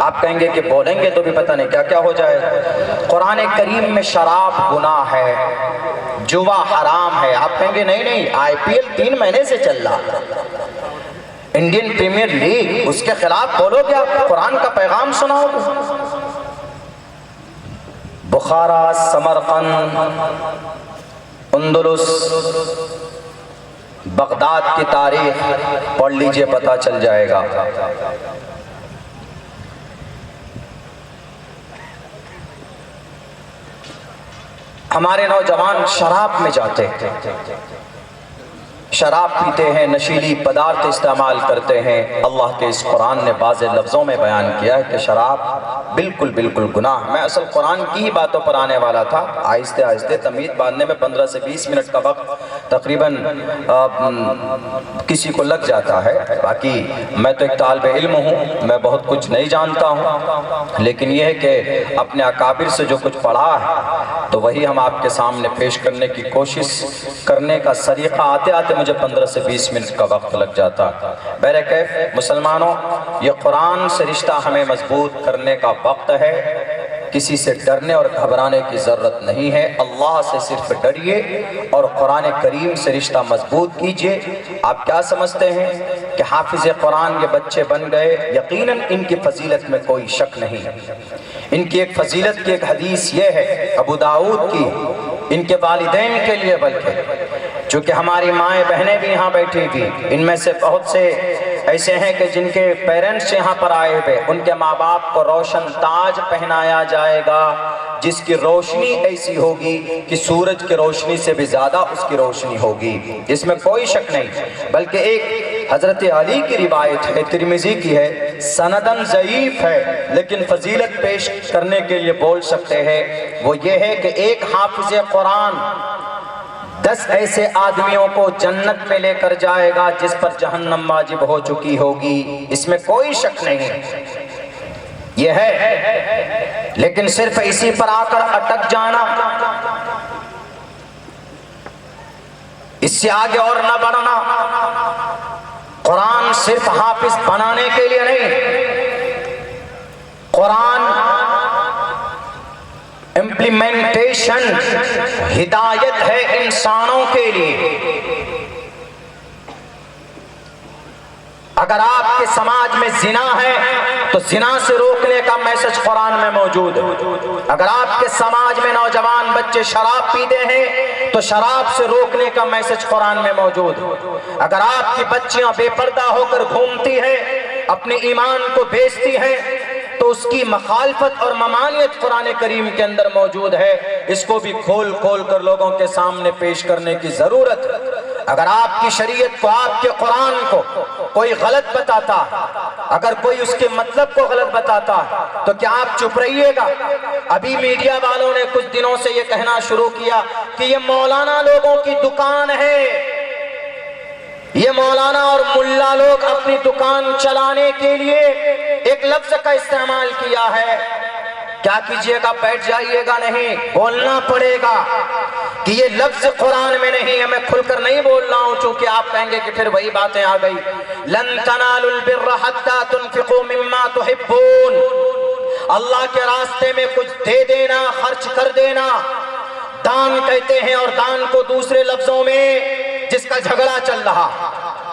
آپ کہیں گے کہ بولیں گے تو بھی پتہ نہیں کیا کیا ہو جائے. قرآن کریم میں شراب گناہ ہے، جوا حرام ہے. آپ کہیں گے نہیں IPL 3 مہینے سے چل رہا، انڈین پریمیئر لیگ، اس کے خلاف بولو گے؟ آپ قرآن کا پیغام سناؤ گے؟ بخارا، سمرقند، اندلس، بغداد کی تاریخ پڑھ لیجئے، پتہ چل جائے گا. ہمارے نوجوان شراب میں جاتے ہیں، شراب پیتے ہیں، نشیلی پدارت استعمال کرتے ہیں. اللہ کے اس قرآن نے واضح لفظوں میں بیان کیا ہے کہ شراب بالکل گناہ. میں اصل قرآن کی ہی باتوں پر آنے والا تھا، آہستہ آہستہ تمہید باندھنے میں 15 سے 20 منٹ کا وقت تقریباً کسی کو لگ جاتا ہے. باقی میں تو ایک طالب علم ہوں، میں بہت کچھ نہیں جانتا ہوں، لیکن یہ ہے کہ اپنے اکابر سے جو کچھ پڑھا ہے تو وہی ہم آپ کے سامنے پیش کرنے کی کوشش کرنے کا سلیقہ آتے مجھے 15 سے 20 منٹ کا وقت لگ جاتا. بہرکیف مسلمانوں، یہ قرآن سے رشتہ ہمیں مضبوط کرنے کا وقت ہے. کسی سے ڈرنے اور گھبرانے کی ضرورت نہیں ہے. اللہ سے صرف ڈریے اور قرآن کریم سے رشتہ مضبوط کیجئے. آپ کیا سمجھتے ہیں کہ حافظ قرآن یہ بچے بن گئے؟ یقیناً ان کی فضیلت میں کوئی شک نہیں. ان کی ایک فضیلت کی ایک حدیث یہ ہے ابو داؤد کی، ان کے والدین کے لیے، بلکہ چونکہ ہماری مائیں بہنیں بھی یہاں بیٹھی تھی، ان میں سے بہت سے ایسے ہیں کہ جن کے پیرنٹس یہاں پر آئے ہوئے، ان کے ماں باپ کو روشن تاج پہنایا جائے گا جس کی روشنی ایسی ہوگی کہ سورج کی روشنی سے بھی زیادہ اس کی روشنی ہوگی، اس میں کوئی شک نہیں. بلکہ ایک حضرت علی کی روایت ہے، ترمذی کی ہے، سندن ضعیف ہے لیکن فضیلت پیش کرنے کے لیے بول سکتے ہیں. وہ یہ ہے کہ ایک حافظ قرآن 10 ایسے آدمیوں کو جنت میں لے کر جائے گا جس پر جہنم واجب ہو چکی ہوگی، اس میں کوئی شک نہیں. یہ ہے، لیکن صرف اسی پر آ کر اٹک جانا اس سے آگے اور نہ بڑھنا۔ قرآن صرف حافظ بنانے کے لیے نہیں، قرآن امپلیمنٹیشن ہدایت ہے انسانوں کے لیے۔ اگر آپ کے سماج میں زنا ہے تو زنا سے روکنے کا میسج قرآن میں موجود ہے۔ اگر آپ کے سماج میں نوجوان بچے شراب پیتے ہیں تو شراب سے روکنے کا میسج قرآن میں موجود ہے۔ اگر آپ کی بچیاں بے پردہ ہو کر گھومتی ہیں، اپنے ایمان کو بیچتی ہیں، تو اس کی مخالفت اور ممانعت قرآن کریم کے اندر موجود ہے۔ اس کو بھی کھول کھول کر لوگوں کے سامنے پیش کرنے کی ضرورت ہے۔ اگر آپ کی شریعت کو، آپ کے قرآن کو کوئی غلط بتاتا، اگر کوئی اس کے مطلب کو غلط بتاتا، تو کیا آپ چپ رہیے گا؟ ابھی میڈیا والوں نے کچھ دنوں سے یہ کہنا شروع کیا کہ یہ مولانا لوگوں کی دکان ہے، یہ مولانا اور ملا لوگ اپنی دکان چلانے کے لیے ایک لفظ کا استعمال کیا ہے۔ کیا کیجئے گا؟ بیٹھ جائیے گا؟ نہیں، بولنا پڑے گا کہ یہ لفظ قرآن میں نہیں ہے۔ میں کھل کر نہیں بول رہا ہوں چونکہ آپ کہیں گے کہ پھر وہی باتیں آ گئی۔ لن تنالوا البر حتى تنفقوا مما تحبون، اللہ کے راستے میں کچھ دے دینا، خرچ کر دینا، دان کہتے ہیں، اور دان کو دوسرے لفظوں میں جس کا جھگڑا چل رہا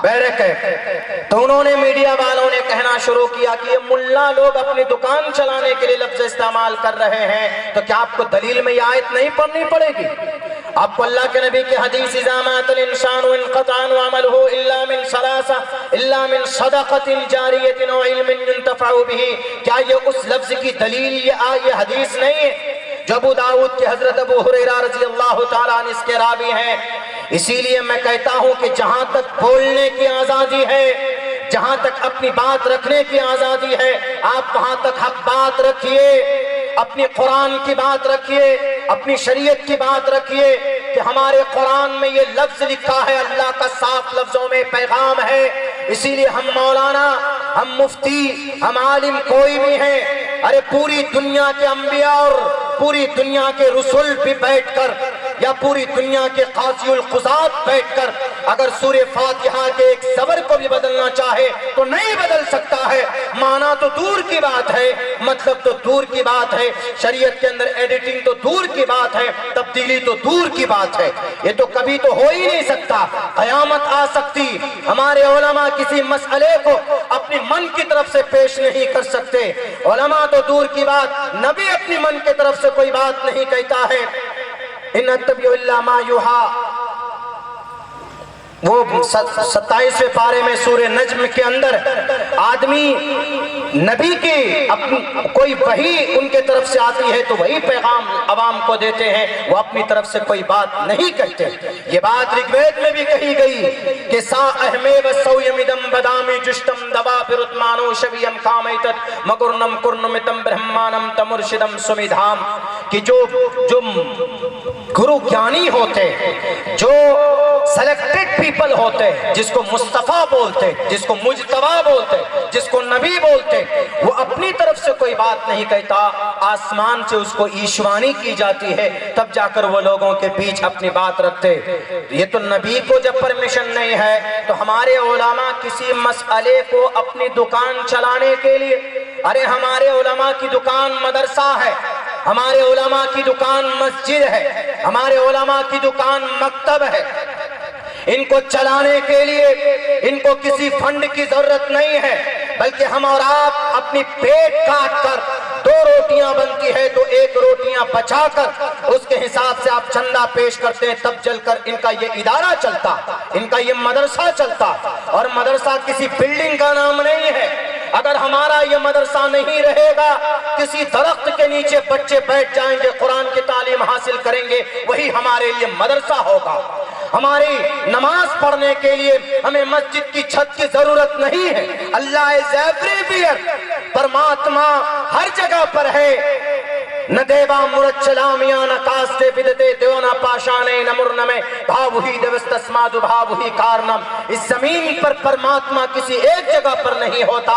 بیرک ہے، تو انہوں نے میڈیا والوں نے کہنا شروع کیا کہ یہ ملا لوگ اپنی دکان چلانے کے لیے لفظ استعمال کر رہے ہیں۔ تو کیا آپ کو دلیل میں یہ آیت نہیں پڑھنی پڑے گی؟ آپ کو اللہ کے نبی کی حدیث اذا مات الانسان انقطع عمله الا من ثلاثه الا من صدقه جاریہ او علم ينتفع به، کیا یہ اس لفظ کی دلیل یہ حدیث نہیں ہے جو ابو داؤد کے حضرت ابو ہریرہ رضی اللہ تعالیٰ عنہ اس کے راوی ہیں؟ اسی لیے میں کہتا ہوں کہ جہاں تک بولنے کی آزادی ہے، جہاں تک اپنی بات رکھنے کی آزادی ہے، آپ وہاں تک حق بات رکھیے، اپنی قرآن کی بات رکھیے، اپنی شریعت کی بات رکھیے کہ ہمارے قرآن میں یہ لفظ لکھا ہے، اللہ کا صاف لفظوں میں پیغام ہے۔ اسی لیے ہم مولانا، ہم مفتی، ہم عالم کوئی بھی ہیں، ارے پوری دنیا کے انبیاء اور پوری دنیا کے رسول بھی بیٹھ کر، یا پوری دنیا کے قاضی القضات بیٹھ کر اگر سورہ فاتحہ کے ایک زبر کو بھی بدلنا چاہے تو نہیں بدل سکتا ہے۔ معنی تو دور کی بات ہے، مطلب تو دور کی بات ہے، شریعت کے اندر ایڈیٹنگ تو دور کی بات ہے، تبدیلی تو دور کی بات ہے۔ یہ تو کبھی تو ہو ہی نہیں سکتا، قیامت آ سکتی، ہمارے علماء کسی مسئلے کو اپنی من کی طرف سے پیش نہیں کر سکتے۔ علماء تو دور کی بات، نبی اپنی من کی طرف سے کوئی بات نہیں کہتا ہے۔ ان اتبع الا ما یوحی، وہ 27ویں پارے میں سورہ نجم کے اندر آدمی نبی کی کوئی وحی ان کے طرف سے آتی ہے تو وہی پیغام عوام کو دیتے ہیں، وہ اپنی طرف سے کوئی بات نہیں کہتے۔ یہ بات رگ وید میں بھی کہی گئی کہ سا احمے وسویمدم بدامی جشتم دوا برتمانو شبیم کامیتت مگرنم کرنمتم برہمانم تمرشدم سمیدھام، کہ جو گرو گیانی ہوتے، جو سلیکٹڈ پیپل ہوتے، جس کو مصطفیٰ بولتے، جس کو مجتبیٰ بولتے، جس کو نبی بولتے، وہ اپنی طرف سے کوئی بات نہیں کہتا، آسمان سے اس کو ایشوانی کی جاتی ہے، تب جا کر وہ لوگوں کے بیچ اپنی بات رکھتے۔ یہ تو نبی کو جب پرمیشن نہیں ہے تو ہمارے علماء کسی مسئلے کو اپنی دکان چلانے کے لیے، ارے ہمارے علماء کی دکان مدرسہ ہے، ہمارے علماء کی دکان مسجد ہے، ہمارے علماء کی دکان مکتب ہے، ان کو چلانے کے لیے ان کو کسی فنڈ کی ضرورت نہیں ہے، بلکہ ہم اور آپ اپنی پیٹ کاٹ کر 2 روٹیاں بنتی ہے تو 1 روٹیاں بچا کر اس کے حساب سے آپ چندہ پیش کرتے ہیں، تب چل کر ان کا یہ ادارہ چلتا، ان کا یہ مدرسہ چلتا۔ اور مدرسہ کسی بلڈنگ کا نام نہیں ہے۔ اگر ہمارا یہ مدرسہ نہیں رہے گا، کسی درخت کے نیچے بچے بیٹھ جائیں گے، قرآن کی تعلیم حاصل کریں گے، وہی ہمارے لیے مدرسہ ہوگا۔ ہماری نماز پڑھنے کے لیے ہمیں مسجد کی چھت کی ضرورت نہیں ہے، اللہ از ایوری ویئر، پرماتما ہر جگہ پر ہے۔ نہ دیوا مرچلامیاں نہ کاستے بدتے دیونا پاشانے نمرنمے بھاوہی دوستسمادو بھاوہی کارنم. اس زمین پر پرماتما کسی ایک جگہ پر نہیں ہوتا،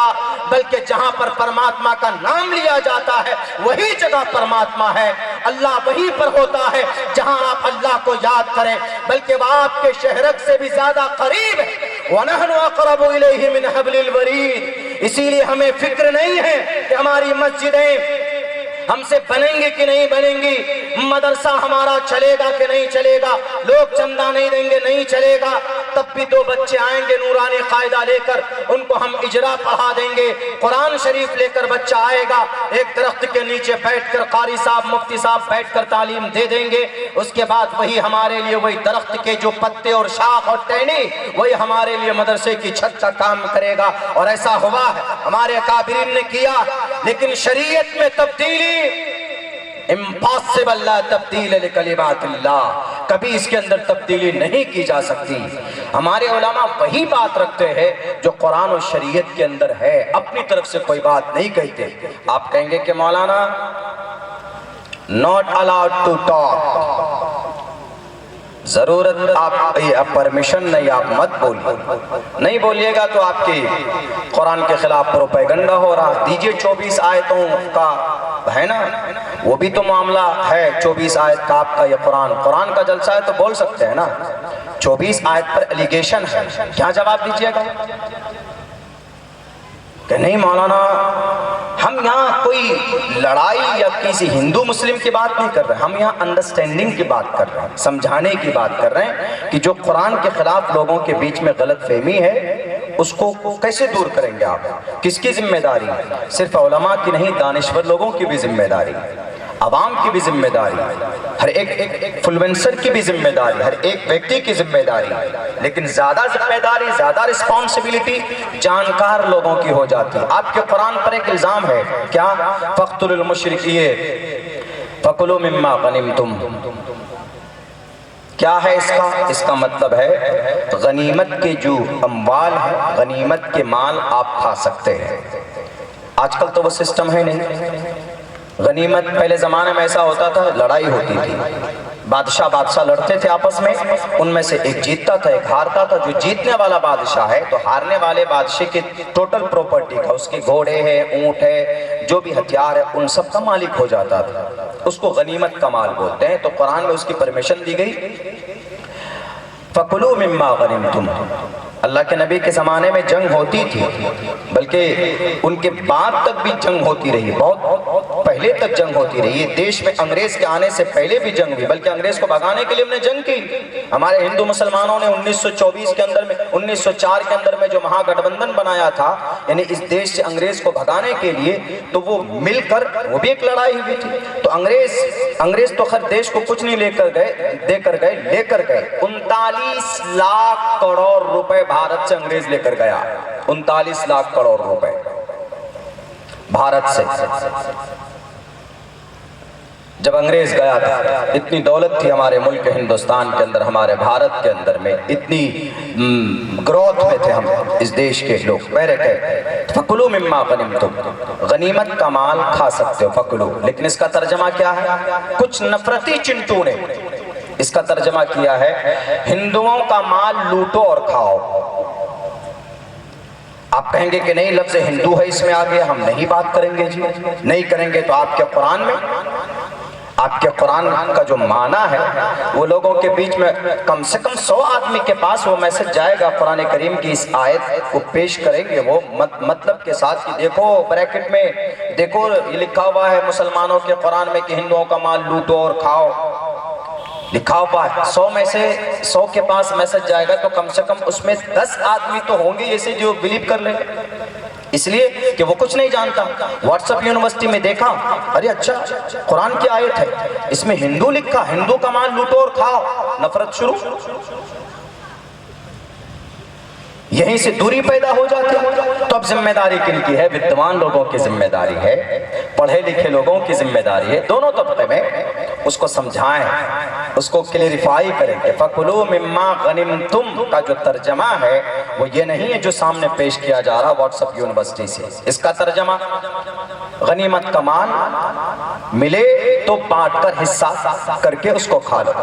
بلکہ جہاں پر پرماتما کا نام لیا جاتا ہے وہی جگہ پرماتما ہے. اللہ وہیں پر ہوتا ہے جہاں آپ اللہ کو یاد کریں، بلکہ وہ آپ کے شہرک سے بھی زیادہ قریب ہے. وَنَحْنُ أَقْرَبُ إِلَيْهِ مِنْ حَبْلِ الْوَرِيدِ. اسی لیے ہمیں فکر نہیں ہے کہ ہماری مسجدیں ہم سے بنیں گی کہ نہیں بنیں گی، مدرسہ ہمارا چلے گا کہ نہیں چلے گا، لوگ چندہ نہیں دیں گے نہیں چلے گا. تب بھی دو بچے آئیں گے نورانی قاعدہ لے کر، ان کو ہم اجرا پڑھا دیں گے. قرآن شریف لے کر بچہ آئے گا، ایک درخت کے نیچے بیٹھ کر قاری صاحب مفتی صاحب بیٹھ کر تعلیم دے دیں گے. اس کے بعد وہی ہمارے لیے وہی درخت کے جو پتے اور شاخ اور ٹہنی وہی ہمارے لیے مدرسے کی چھت کا کام کرے گا. اور ایسا ہوا ہے، ہمارے اکابرین نے کیا. لیکن شریعت میں تبدیلی امپاسبل، لا تبدیل لکلمات اللہ، کبھی اس کے اندر تبدیلی نہیں کی جا سکتی. ہمارے علماء وہی بات رکھتے ہیں جو قرآن و شریعت کے اندر ہے، اپنی طرف سے کوئی بات نہیں کہتے. آپ کہیں گے کہ مولانا not allowed to talk، ضرورت آپ پرمیشن نہیں، آپ مت بولیے. نہیں بولیے گا تو آپ کی قرآن کے خلاف پروپیگنڈا ہو رہا. دیجئے 24 آیتوں کا ہے نا، وہ بھی تو معاملہ ہے. 24 آیت کا آپ کا یہ قرآن کا جلسہ ہے تو بول سکتے ہیں نا. 24 آیت پر الیگیشن ہے، کیا جواب دیجئے گا؟ کہ نہیں مولانا ہم یہاں کوئی لڑائی یا کسی ہندو مسلم کی بات نہیں کر رہے، ہم یہاں انڈرسٹینڈنگ کی بات کر رہے ہیں، سمجھانے کی بات کر رہے ہیں کہ جو قرآن کے خلاف لوگوں کے بیچ میں غلط فہمی ہے اس کو کیسے دور کریں گے آپ. کس کی ذمہ داری؟ صرف علماء کی نہیں، دانشور لوگوں کی بھی ذمہ داری، عوام کی بھی ذمہ داری، ہر ایک انفلوئنسر کی بھی ذمہ داری، ہر ایک ویکتی کی ذمہ داری. لیکن زیادہ ذمہ داری، زیادہ رسپانسبلٹی جانکار لوگوں کی ہو جاتی. آپ کے قرآن پر ایک الزام ہے، کیا؟ فَقْتُلُوا الْمُشْرِكِينَ فَكُلُوا مِمَّا غَنِمْتُمْ. کیا ہے اس کا؟ اس کا مطلب ہے غنیمت کے جو اموال ہیں، غنیمت کے مال آپ کھا سکتے ہیں. آج کل تو وہ سسٹم ہے نہیں. غنیمت پہلے زمانے میں ایسا ہوتا تھا، لڑائی ہوتی تھی، بادشاہ لڑتے تھے آپس میں، ان میں سے ایک جیتتا تھا ایک ہارتا تھا. جو جیتنے والا بادشاہ ہے تو ہارنے والے بادشاہ کی ٹوٹل پراپرٹی کا، اس کے گھوڑے ہیں، اونٹ ہے، جو بھی ہتھیار ہے، ان سب کا مالک ہو جاتا تھا. اس کو غنیمت کا مال بولتے ہیں. تو قرآن میں اس کی پرمیشن دی گئی، فَكُلُوا مِمَّا غَنِمْتُمْ. اللہ کے نبی کے زمانے میں جنگ ہوتی تھی، بلکہ ان کے بعد تک بھی جنگ ہوتی رہی، بہت پہلے تک جنگ ہوتی رہی. یہ دیش میں انگریز کے آنے سے پہلے بھی جنگ ہوئی، بلکہ انگریز کو بھگانے کے لیے ہم نے جنگ کی. ہمارے ہندو مسلمانوں نے 1924 کے اندر میں 1904 کے اندر میں جو مہا گٹھ بندھن بنایا تھا، یعنی اس دیش سے انگریز کو بھگانے کے لیے، تو وہ مل کر وہ بھی ایک لڑائی ہوئی تھی. تو انگریز تو خیر دیش کو کچھ نہیں لے کر گئے 39 لاکھ کروڑ روپے بھارت سے انگریز لے کر گیا. 39 لاکھ کروڑ روپے بھارت سے جب انگریز گیا تھا. اتنی دولت تھی ہمارے ملک ہندوستان کے اندر، ہمارے بھارت کے اندر میں، اتنی گروتھ میں تھے ہم اس دیش کے لوگ. پہلے کہے فَكُلُوا مِمَّا غَنِمْتُمْ، غنیمت کا مال کھا سکتے ہو، فَكُلُوا. لیکن اس کا ترجمہ کیا ہے؟ کچھ نفرتی چنٹو نے اس کا ترجمہ کیا ہے ہندوؤں کا مال لوٹو اور کھاؤ. آپ کہیں گے کہ نہیں لفظ ہندو ہے اس میں آگے، ہم نہیں بات کریں گے. جی نہیں کریں گے تو آپ کے قرآن میں، آپ کے قرآن کا جو معنی ہے وہ لوگوں کے بیچ میں کم سے کم 100 آدمی کے پاس وہ میسج جائے گا. قرآن کریم کی اس آیت کو پیش کریں گے وہ مطلب کے ساتھ کہ دیکھو بریکٹ میں دیکھو یہ لکھا ہوا ہے مسلمانوں کے قرآن میں کہ ہندوؤں کا مال لوٹو اور کھاؤ، لکھا ہوا ہے. 100 میں سے 100 کے پاس میسج جائے گا تو کم سے کم اس میں 10 آدمی تو ہوں گے ایسے جو بلیو کر لیں، اس لیے کہ وہ کچھ نہیں جانتا. واٹس اپ یونیورسٹی میں دیکھا، ارے اچھا قرآن کی آیت ہے، اس میں ہندو لکھا، ہندو کا مال لوٹو اور کھاؤ. نفرت شروع، یہیں سے دوری پیدا ہو جاتی ہے. تو اب ذمہ داری کن کی ہے؟ ودوان لوگوں کی ذمہ داری ہے، پڑھے لکھے لوگوں کی ذمہ داری ہے. دونوں طبقے میں اس کو سمجھائیں، اس کو کلیریفائی کریں کہ فَكُلُوا مِمَّا غَنِمْتُمْ کا جو ترجمہ ہے وہ یہ نہیں ہے جو سامنے پیش کیا جا رہا واٹس اپ یونیورسٹی سے. اس کا ترجمہ غنیمت کا مال ملے تو بانٹ کر حصہ کر کے اس کو کھا لو۔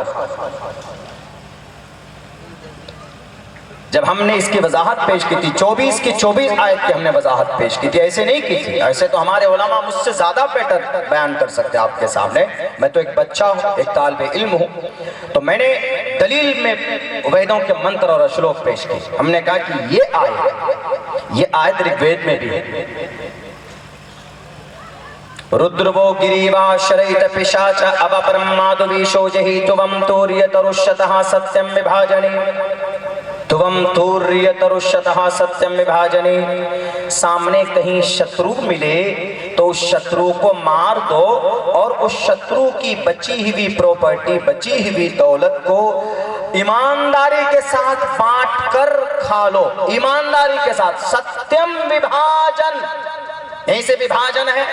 جب ہم نے اس کی وضاحت پیش کی تھی 24 کی 24 آیت کی ہم نے وضاحت پیش کی تھی، ایسے نہیں کی تھی، ایسے تو ہمارے علماء مجھ سے زیادہ بیٹر بیان کر سکتے آپ کے سامنے، میں تو ایک بچہ ہوں، ایک طالب علم ہوں، تو میں نے دلیل میں ویدوں کے منتر اور اشلوک پیش کی۔ ہم نے کہا کہ یہ آیت رگ وید میں بھی ہے، ردرو گریوا شریت پشاچ اب برہمادو ویشو جہی تم توریت رشتہ ستیم وبھاجنی تم توریت رشتہ ستیم وبھاجنی۔ سامنے کہیں شترو ملے تو اس شترو کو مار دو اور اس شترو کی بچی ہوئی پراپرٹی، بچی ہوئی دولت کو ایمانداری کے ساتھ بانٹ کر کھا لو، ایمانداری کے ساتھ، ستیم وبھاجن، یہیں سے وبھاجن ہے،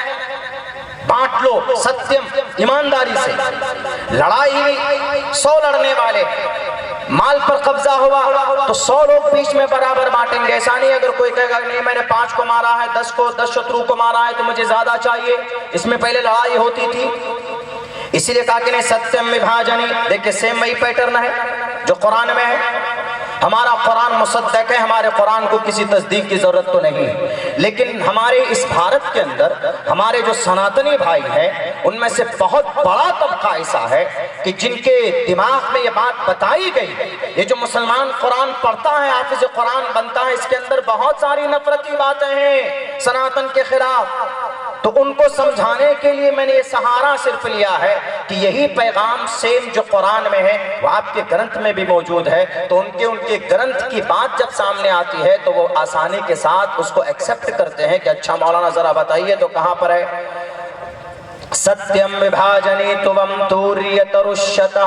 بانٹ لو، ستیم، ایمانداری سے۔ لڑائی ہوئی 100 لڑنے والے، مال پر قبضہ ہوا تو 100 لوگ بیچ میں برابر بانٹیں گے، ایسا نہیں اگر کوئی کہے گا نہیں میں نے 5 کو مارا ہے، 10 شترو کو مارا ہے تو مجھے زیادہ چاہیے، اس میں پہلے لڑائی ہوتی تھی، اسی لیے کہا کہ نہیں ستیم وبھاجنی۔ دیکھیں سیم وہی پیٹرن ہے جو قرآن میں ہے، ہمارا قرآن مصدق ہے، ہمارے قرآن کو کسی تصدیق کی ضرورت تو نہیں، لیکن ہمارے اس بھارت کے اندر ہمارے جو سناتنی بھائی ہیں ان میں سے بہت بڑا طبقہ ایسا ہے کہ جن کے دماغ میں یہ بات بتائی گئی، یہ جو مسلمان قرآن پڑھتا ہے، حافظ قرآن بنتا ہے، اس کے اندر بہت ساری نفرتی باتیں ہیں سناتن کے خلاف، تو ان کو سمجھانے کے لیے میں نے یہ سہارا صرف لیا ہے کہ یہی پیغام سیم جو قرآن میں ہے وہ آپ کے گرنتھ میں بھی موجود ہے، تو ان کے گرنتھ کی بات جب سامنے آتی ہے تو وہ آسانی کے ساتھ اس کو ایکسپٹ کرتے ہیں کہ اچھا مولانا ذرا بتائیے تو کہاں پر ہے۔ ستیم وبھاجنی تم توریت رشتہ،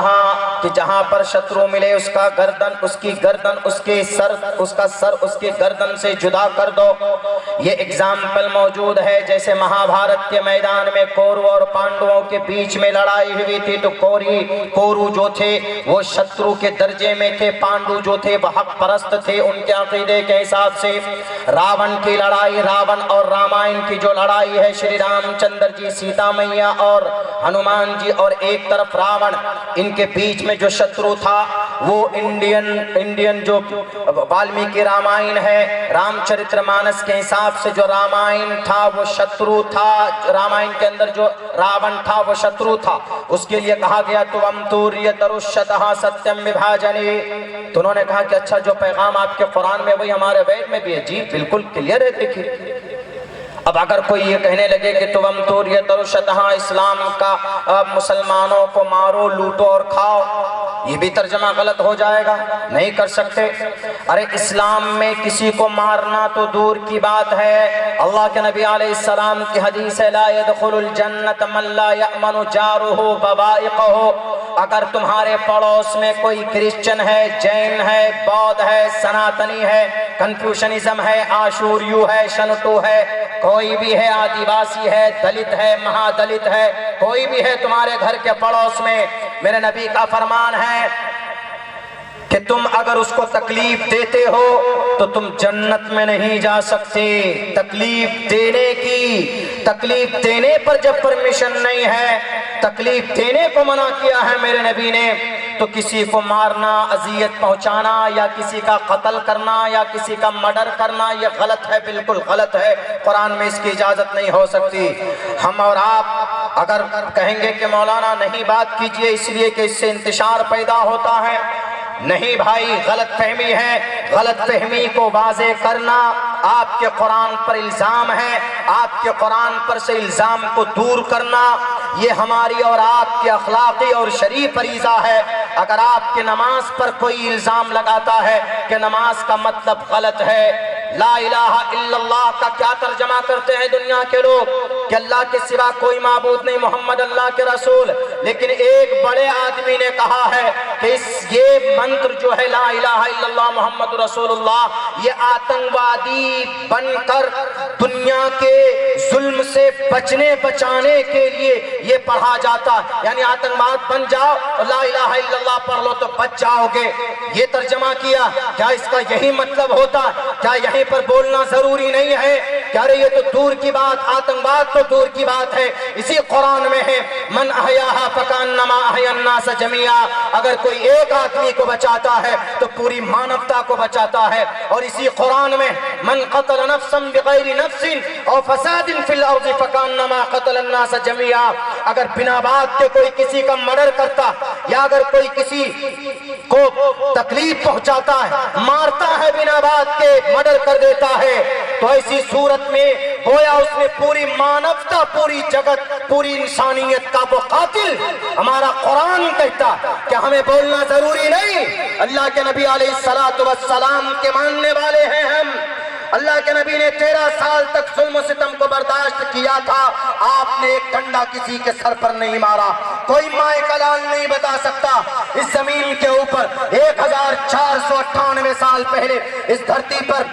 کہ جہاں پر شترو ملے اس کا گردن، اس کی گردن، اس کے سر، اس کا سر اس کے گردن سے جدا کر دو۔ یہ اگزامپل موجود ہے جیسے مہابھارت کے میدان میں کورو اور پانڈووں کے بیچ میں لڑائی ہوئی تھی تو کورو جو تھے وہ شترو کے درجے میں تھے، پانڈو جو تھے وہ حق پرست تھے ان کے عقیدے کے حساب سے۔ راون کی لڑائی، راون اور رامائن کی جو لڑائی ہے، شری رام چندر جی، سیتا میاں اور ہنومان جی، اور ایک طرف راون، ان کے بیچ میں جو شترو تھا وہ انڈین جو والمیکی رامائن ہے، رام چرتر مانس کے حساب سے جو رامائن تھا وہ شترو تھا، رامائن کے اندر جو راون تھا وہ شترو تھا، اس کے لیے کہا گیا تم توریت رشتہ ستیم وبھاجنی۔ تو انہوں نے کہا کہ اچھا جو پیغام آپ کے قرآن میں وہی ہمارے وید میں بھی ہے، جی بالکل کلیئر ہے۔ دیکھیے اب اگر کوئی یہ کہنے لگے کہ تم توریت رشتہ اسلام کا مسلمانوں کو مارو، لوٹو اور کھاؤ، یہ بھی ترجمہ غلط ہو جائے گا، نہیں کر سکتے۔ ارے اسلام میں کسی کو مارنا تو دور کی بات ہے، اللہ کے نبی علیہ السلام کی حدیث ہے لا يدخل الجنت من لا یأمن جارہ بوائقہ، اگر تمہارے پڑوس میں کوئی کرسچن ہے، جین ہے، بودھ ہے، سناتنی ہے، کنفیوشنزم ہے، آشوریو ہے، شنٹو ہے، کوئی بھی ہے، آدی واسی ہے، دلت ہے، مہا دلت ہے، کوئی بھی ہے تمہارے گھر کے پڑوس میں، میرے نبی کا فرمان ہے کہ تم اگر اس کو تکلیف دیتے ہو تو تم جنت میں نہیں جا سکتے۔ تکلیف دینے پر جب پرمیشن نہیں ہے، تکلیف دینے کو منع کیا ہے میرے نبی نے، تو کسی کو مارنا، اذیت پہنچانا یا کسی کا قتل کرنا یا کسی کا مرڈر کرنا یہ غلط ہے، بالکل غلط ہے، قرآن میں اس کی اجازت نہیں ہو سکتی۔ ہم اور آپ اگر کہیں گے کہ مولانا نہیں بات کیجئے اس لیے کہ اس سے انتشار پیدا ہوتا ہے، نہیں بھائی، غلط فہمی ہے، غلط فہمی کو واضح کرنا آپ کے قرآن پر الزام ہے، آپ کے قرآن پر سے الزام کو دور کرنا یہ ہماری اور آپ کی اخلاقی اور شرعی فریضہ ہے۔ اگر آپ کی نماز پر کوئی الزام لگاتا ہے کہ نماز کا مطلب غلط ہے، لا الہ الا اللہ کا کیا ترجمہ کرتے ہیں دنیا کے لوگ کہ اللہ کے سوا کوئی معبود نہیں، محمد اللہ کے رسول، لیکن ایک بڑے آدمی نے کہا ہے کہ یہ منتر جو ہے لا الہ الا اللہ محمد رسول اللہ، یہ آتنکوادی بن کر دنیا کے ظلم سے بچانے کے لیے یہ پڑھا جاتا، یعنی آتنکواد بن جاؤ اور لا الہ الا اللہ پڑھ لو تو بچ جاؤ گے، یہ ترجمہ کیا۔ کیا اس کا یہی مطلب ہوتا؟ کیا یہیں پر بولنا ضروری نہیں ہے کہ ارے یہ تو دور کی بات، آتنکواد تو دور کی بات ہے، اسی قرآن میں ہے من احیاھا فکانما احیا الناس جمیعا، اگر کوئی ایک آدمی کو بچاتا ہے تو پوری مانوتا کو بچاتا ہے۔ اور اسی قرآن میں من قتل نفسا بغیر نفس او فساد فی الارض فکانما قتل الناس جمیعا، اگر بنا بات کے کوئی کسی کا مرڈر کرتا یا اگر کوئی کسی کو تکلیف پہنچاتا ہے، مارتا ہے بنا بات کے، مرڈر کر دیتا ہے، تو ایسی صورت میں گویا اس نے پوری مانوتا، پوری جگت، پوری انسانیت کا وہ قاتل۔ ہمارا قرآن کہتا کہ ہمیں بولنا ضروری نہیں، اللہ کے نبی علیہ السلام کے ماننے والے ہیں ہم۔ اللہ کے نبی نے 13 سال تک ظلم و ستم کو برداشت کیا تھا، آپ نے ایک ڈنڈا کسی کے سر پر نہیں مارا۔ کوئی مائے کلال نہیں بتا سکتا اس زمین کے اوپر 1498 سال پہلے اس دھرتی پر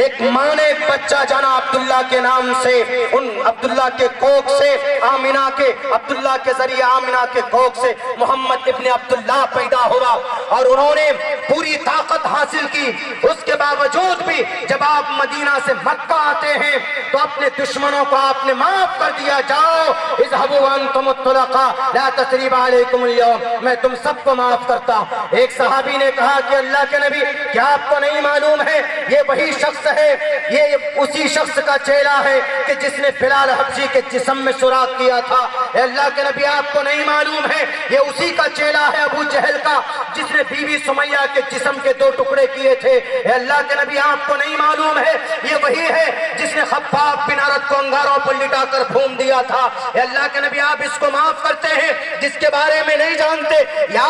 ایک ماں نے ایک بچہ جانا عبداللہ کے نام سے، ان عبداللہ کے کوکھ سے، آمنہ کے، عبداللہ کے ذریعے آمنہ کے کوکھ سے محمد ابن عبداللہ پیدا ہوا، اور انہوں نے پوری طاقت حاصل کی۔ اس کے باوجود بھی جب آپ مدینہ سے مکہ آتے ہیں تو اپنے دشمنوں کو آپ نے معاف کر دیا، جاؤ اذهبوا انتم الطلقاء لا تثریب علیکم اليوم، میں تم سب کو معاف کرتا ہوں۔ ایک صحابی نے کہا کہ اللہ کے نبی کیا آپ کو نہیں معلوم ہے یہ وہی شخص ہے، یہ اسی شخص کا چیلا ہے کہ جس نے بلال حبشی کے جسم میں سوراخ کیا تھا۔ اے اللہ کے نبی آپ کو نہیں معلوم ہے یہ اسی کا چیلا ہے ابو جہل کا جس نے بی بی سمیہ کے جسم کے 2 ٹکڑے کیے تھے۔ اے اللہ کے نبی آپ کو نہیں معلوم ہے یہ وہی ہے جس نے خباب بن عرد کو انگاروں پر لٹا کر بھون دیا تھا۔ اے اللہ کے نبی آپ اس کو معاف کرتے ہیں جس کے بارے میں نہیں جانتے، یا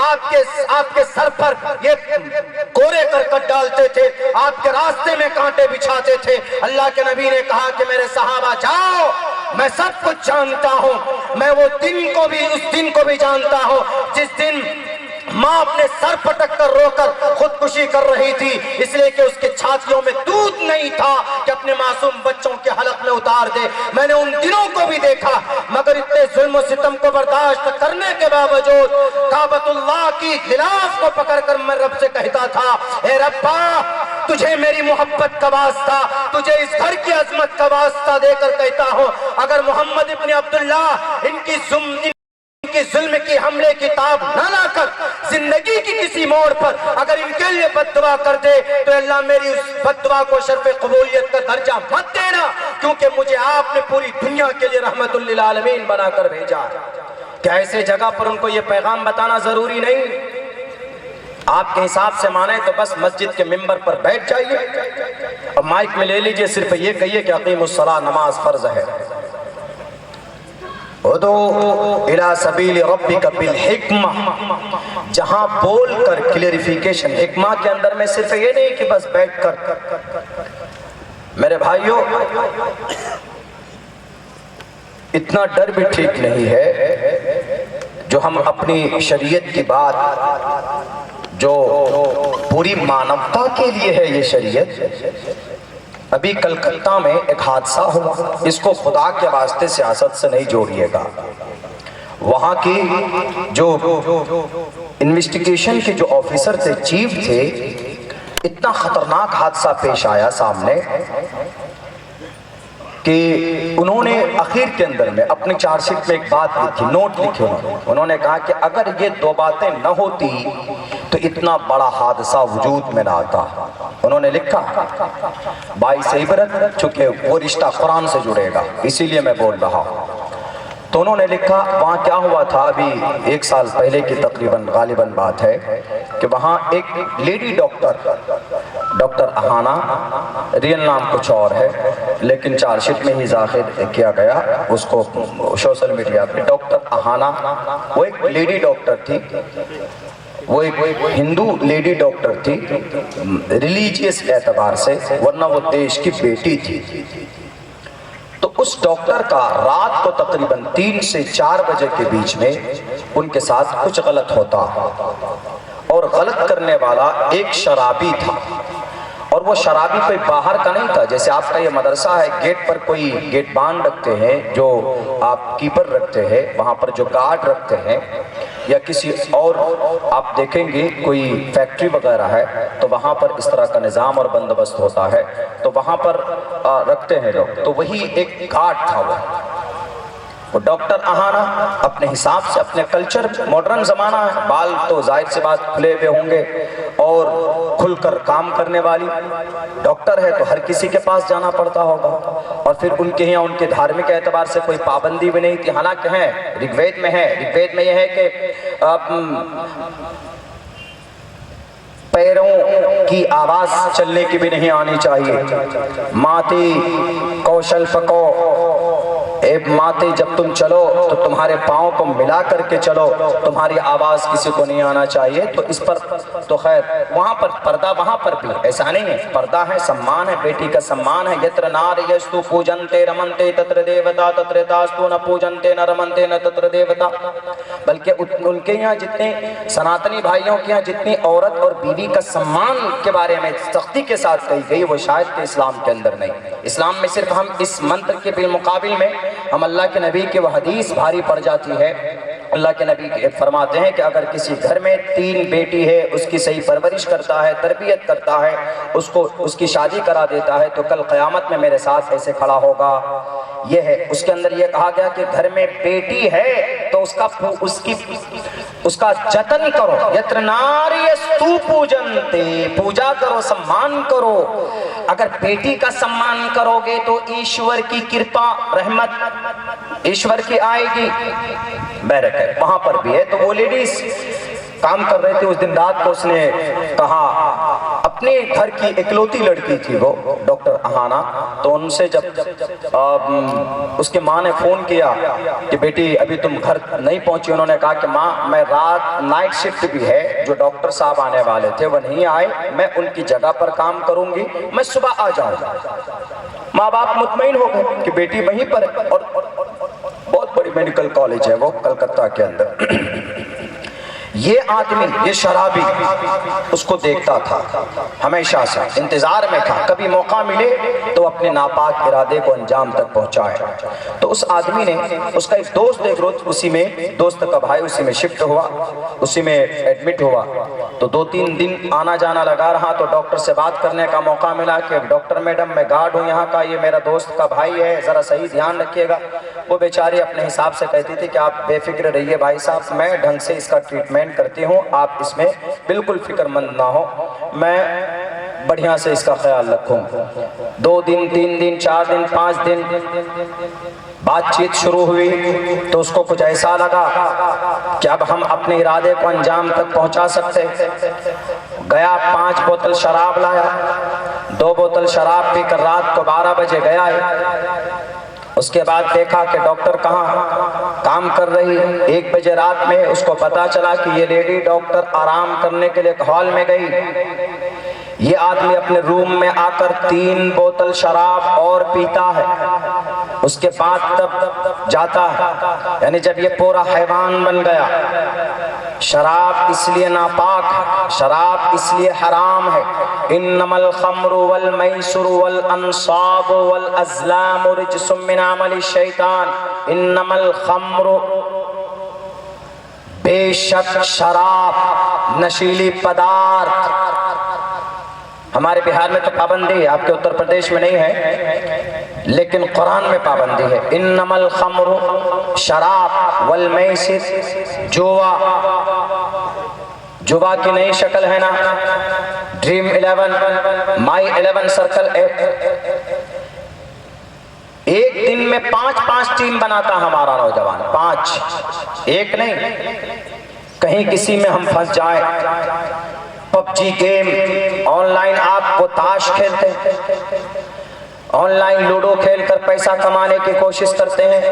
آپ کے سر پر یہ کورے کرکٹ ڈالتے تھے، آپ کے راستے میں کانٹے بچھاتے تھے۔ اللہ کے نبی نے کہا کہ میرے صحابہ جاؤ، میں سب کچھ جانتا ہوں، میں وہ دن کو بھی، اس دن کو بھی جانتا ہوں جس دن ماں اپنے سر پٹک کر رو کر خودکشی کر رہی تھی، اس لیے کہ اس کے چھاتیوں میں دودھ نہیں تھا کہ اپنے معصوم بچوں کے حلق میں اتار دے۔ میں نے ان دنوں کو بھی دیکھا، مگر اتنے ظلم و ستم کو برداشت کرنے کے باوجود کعبۃ اللہ کی غلاف کو پکڑ کر میں رب سے کہتا تھا اے ربا تجھے میری محبت کا واسطہ، تجھے اس گھر کی عظمت کا واسطہ دے کر کہتا ہوں، اگر محمد ابن عبداللہ ان کی ظلم کی حملے کی تاب نہ لا کر زندگی کی کسی موڑ پر اگر ان کے لیے بد دعا کر دے تو اللہ میری اس بد دعا کو شرف قبولیت کا درجہ مت دینا، کیونکہ مجھے آپ نے پوری دنیا کے لیے رحمت للعالمین بنا کر بھیجا۔ کیا ایسے جگہ پر ان کو یہ پیغام بتانا ضروری نہیں؟ آپ کے حساب سے مانیں تو بس مسجد کے ممبر پر بیٹھ جائیے اور مائک میں لے لیجئے، صرف یہ کہیے کہ اقیم الصلاۃ، نماز فرض ہے، ادعو الی سبیل ربک بالحکمہ، جہاں بول کر کلیریفیکیشن، حکمہ کے اندر میں صرف یہ نہیں کہ بس بیٹھ کر۔ میرے بھائیوں اتنا ڈر بھی ٹھیک نہیں ہے جو ہم اپنی شریعت کی بات، جو پوری مانوتا کے لیے ہے یہ شریعت۔ ابھی کلکتہ میں ایک حادثہ ہوا، اس کو خدا کے واسطے سیاست سے نہیں جوڑیے گا، وہاں کی جو انویسٹیگیشن کے جو آفیسر تھے، چیف تھے، اتنا خطرناک حادثہ پیش آیا سامنے کہ انہوں نے اخیر کے اندر میں اپنی چارج شیٹ میں ایک بات لکھی، نوٹ لکھے، انہوں نے کہا کہ اگر یہ 2 باتیں نہ ہوتی تو اتنا بڑا حادثہ وجود میں نہ آتا۔ انہوں نے لکھا باعث عبرت، چونکہ وہ رشتہ قرآن سے جڑے گا اسی لیے میں بول رہا ہوں، تو انہوں نے لکھا وہاں کیا ہوا تھا، ابھی 1 سال پہلے کی تقریباً غالباً بات ہے کہ وہاں ایک لیڈی ڈاکٹر اہانہ، ریئل نام کچھ اور ہے لیکن چارج شیٹ میں ہی ظاہر کیا گیا اس کو سوشل میڈیا پہ، ڈاکٹر اہانہ وہ ایک لیڈی ڈاکٹر تھی، وہ ایک ہندو لیڈی ڈاکٹر تھی ریلیجیس اعتبار سے، ورنہ وہ دیش کی بیٹی تھی۔ تو اس ڈاکٹر کا رات کو تقریباً 3 سے 4 بجے کے بیچ میں ان کے ساتھ کچھ غلط ہوتا، اور غلط کرنے والا ایک شرابی تھا، اور وہ شرابی کوئی باہر کا نہیں تھا، جیسے آپ کا یہ مدرسہ ہے گیٹ پر کوئی گیٹ بان رکھتے ہیں، جو آپ کیپر رکھتے ہیں، وہاں پر جو گارڈ رکھتے ہیں، یا کسی اور آپ دیکھیں گے کوئی فیکٹری وغیرہ ہے تو وہاں پر اس طرح کا نظام اور بندوبست ہوتا ہے تو وہاں پر رکھتے ہیں لوگ. تو وہی ایک گارڈ تھا وہ ڈاکٹر اہانا اپنے حساب سے اپنے کلچر ماڈرن زمانہ ہے, بال تو ظاہر سی بات کھلے ہوئے ہوں گے اور کھل کر کام کرنے والی ڈاکٹر ہے تو ہر کسی کے پاس جانا پڑتا ہوگا. اور پھر ان کے یہاں ان کے دھارمک اعتبار سے کوئی پابندی بھی نہیں تھی, حالانکہ ہے رگ وید میں ہے. رگ وید میں یہ ہے کہ پیروں کی آواز چلنے کی بھی نہیں آنی چاہیے. ماتی کوشل پکو, اے ماتے جب تم چلو تو تمہارے پاؤں کو ملا کر کے چلو, تمہاری آواز کسی کو نہیں آنا چاہیے. تو اس پر تو خیر وہاں پر پردہ, وہاں پر بھی ایسا نہیں ہے, پردہ ہے, سمان ہے, بیٹی کا سمان ہے. یتر نار یستو پوجنتے رمنتے تتر دیوتا تتر تاستو نہ پوجنتے نہ رمنتے نہ تتر دیوتا. بلکہ ان کے یہاں جتنے سناتنی بھائیوں کے یہاں جتنی عورت اور بیوی کا سمان کے بارے میں سختی کے ساتھ کہی گئی وہ شاید کہ اسلام کے اندر نہیں. اسلام میں صرف ہم اس منتر کے بالمقابل میں ہم اللہ کے نبی کی وہ حدیث بھاری پڑ جاتی ہے. اللہ کے نبی فرماتے ہیں کہ اگر کسی گھر میں 3 بیٹی ہے, اس کی صحیح پرورش کرتا ہے, تربیت کرتا ہے, اس کی شادی کرا دیتا ہے تو کل قیامت میں میرے ساتھ ایسے کھڑا ہوگا. یہ ہے اس کے اندر یہ کہا گیا کہ گھر میں بیٹی ہے تو اس کا جتن کرو. یتر ناریستو پوجنتے, پوجا کرو, سمان کرو. اگر بیٹی کا سمان کرو گے تو ایشور کی کرپا رحمت ایشور کی آئے گی. برکت وہاں پر بھی ہے. تو وہ لیڈیز کام کر رہے تھے اس دن رات کو, اس نے کہا اپنے گھر کی اکلوتی لڑکی تھی وہ ڈاکٹر اہانا, تو ان سے جب اس کے ماں نے فون کیا کہ بیٹی ابھی تم گھر نہیں پہنچی, انہوں نے کہا کہ ماں میں رات نائٹ شفٹ بھی ہے, جو ڈاکٹر صاحب آنے والے تھے وہ نہیں آئے, میں ان کی جگہ پر کام کروں گی, میں صبح آ جاؤں گا. ماں باپ مطمئن ہو گئے کہ بیٹی وہیں پر ہے, اور بہت بڑی میڈیکل کالج ہے وہ کلکتہ کے اندر. یہ آدمی, یہ شرابی اس کو دیکھتا تھا, ہمیشہ سے انتظار میں تھا کبھی موقع ملے تو اپنے ناپاک ارادے کو انجام تک پہنچائے. تو اس آدمی نے, اس کا ایک دوست ایک روز اسی میں, دوست کا بھائی اسی میں شفٹ ہوا, اسی میں ایڈمٹ ہوا. تو 2-3 دن آنا جانا لگا رہا. تو ڈاکٹر سے بات کرنے کا موقع ملا کہ ڈاکٹر میڈم میں گارڈ ہوں یہاں کا, یہ میرا دوست کا بھائی ہے, ذرا صحیح دھیان رکھیے گا. وہ بیچاری اپنے حساب سے کہتی تھی کہ آپ بے فکر رہیے بھائی صاحب, میں ڈھنگ سے اس کا ٹریٹمنٹ کرتی ہوں, آپ اس میں بالکل فکر مند نہ ہو, میں بڑھیا سے اس کا خیال رکھوں. 2 دن 3 دن 4 دن 5 دن بات چیت شروع ہوئی تو اس کو کچھ ایسا لگا کہ اب ہم اپنے ارادے کو انجام تک پہنچا سکتے. گیا 5 بوتل شراب لایا, 2 بوتل شراب پی کر رات کو 12 بجے گیا ہے. اس کے بعد دیکھا کہ ڈاکٹر کہاں کام کر رہی. 1 بجے رات میں اس کو پتا چلا کہ یہ لیڈی ڈاکٹر آرام کرنے کے لیے ہال میں گئی. یہ آدمی اپنے روم میں آ کر 3 بوتل شراب اور پیتا ہے, اس کے بعد تب جاتا ہے. یعنی جب یہ پورا حیوان بن گیا. شراب اس لیے ناپاک ہے, شراب اس لیے حرام ہے. انما الخمر والمیسر والانصاب والازلام رجس من عمل الشیطان. انما الخمر, بے شک شراب نشیلی پدارتھ, ہمارے بہار میں تو پابندی ہے, آپ کے اتر پردیش میں نہیں ہے, لیکن قرآن میں پابندی ہے. انما الخمر شراب, والمیسر جوا, جوا کی نئی شکل ہے نا, ڈریم 11, مائی 11 سرکل ایپ. ایک دن میں 5 ٹیم بناتا ہمارا نوجوان, 5, ایک نہیں. کہیں کسی میں ہم پھنس جائیں, PUBG game, online آپ کو تاش کھیلتے ہیں, آن لائن لوڈو کھیل کر پیسہ کمانے کی کوشش کرتے ہیں,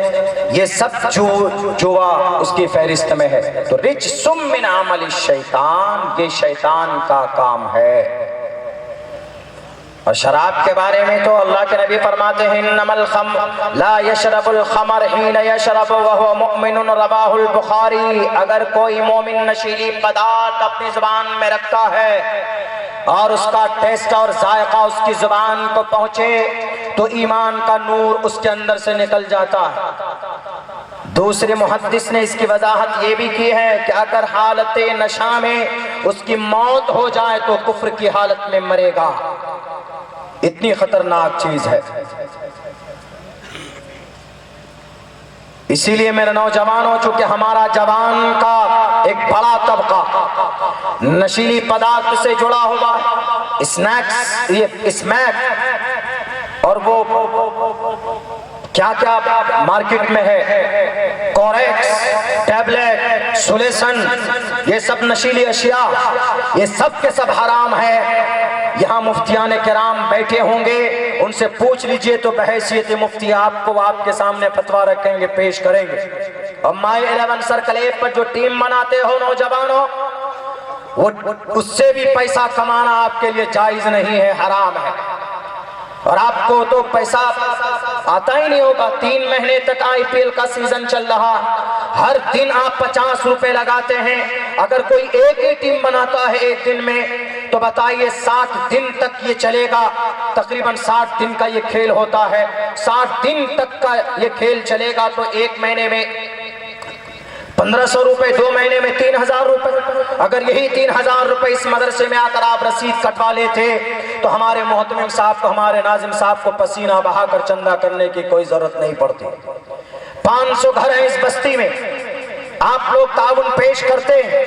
یہ سب جوا اس کی فہرست میں ہے. تو رجس من عمل الشیطان, یہ شیطان کا کام ہے. اور شراب کے بارے میں تو اللہ کے نبی فرماتے ہیں انما الخمر لا يشرب الخمر حين يشرب وهو مؤمن, رواہ البخاری. اگر کوئی مومن نشیلی پدارتھ اپنی زبان میں رکھتا ہے اور اس کا ٹیسٹ اور ذائقہ اس کی زبان کو پہنچے تو ایمان کا نور اس کے اندر سے نکل جاتا ہے. دوسرے محدث نے اس کی وضاحت یہ بھی کی ہے کہ اگر حالت نشہ میں اس کی موت ہو جائے تو کفر کی حالت میں مرے گا. اتنی خطرناک چیز ہے. اسی لیے میرے نوجوانوں، چونکہ ہمارا جوان کا ایک بڑا طبقہ نشیلی پدارث سے جڑا ہوا، اسنیکس، یہ اسمیک اور وہ کیا کیا مارکیٹ میں ہے، کوریکس، ٹیبلٹ، سولیسن، یہ سب نشیلی اشیاء، یہ سب کے سب حرام ہے. یہاں مفتیان کرام بیٹھے ہوں گے، ان سے پوچھ لیجئے تو بحیثیت مفتی آپ کو آپ کے سامنے فتویٰ رکھیں گے، پیش کریں گے. اور مائی 11 سرکل 1 پر جو ٹیم بناتے ہو نوجوانوں، وہ اس سے بھی پیسہ کمانا آپ کے لیے جائز نہیں ہے، حرام ہے. اور آپ کو تو پیسہ آتا ہی نہیں ہوگا. 3 مہینے تک IPL کا سیزن چل رہا، ہر دن آپ 50 روپے لگاتے ہیں. اگر کوئی ایک ہی ٹیم بناتا ہے ایک دن میں تو بتائیے 60 دن تک یہ چلے گا. تقریباً 60 دن کا یہ کھیل ہوتا ہے. 60 دن تک کا یہ کھیل چلے گا تو ایک مہینے میں 1500 روپے، 2 مہینے میں 3000 روپے. اگر یہی 3000 روپے اس مدرسے میں آ کر آپ رسید کٹوا لیتے تو ہمارے محتمم صاحب کو، ہمارے ناظم صاحب کو پسینہ بہا کر چندہ کرنے کی کوئی ضرورت نہیں پڑتی. 500 گھر ہیں اس بستی میں، آپ لوگ تعاون پیش کرتے ہیں،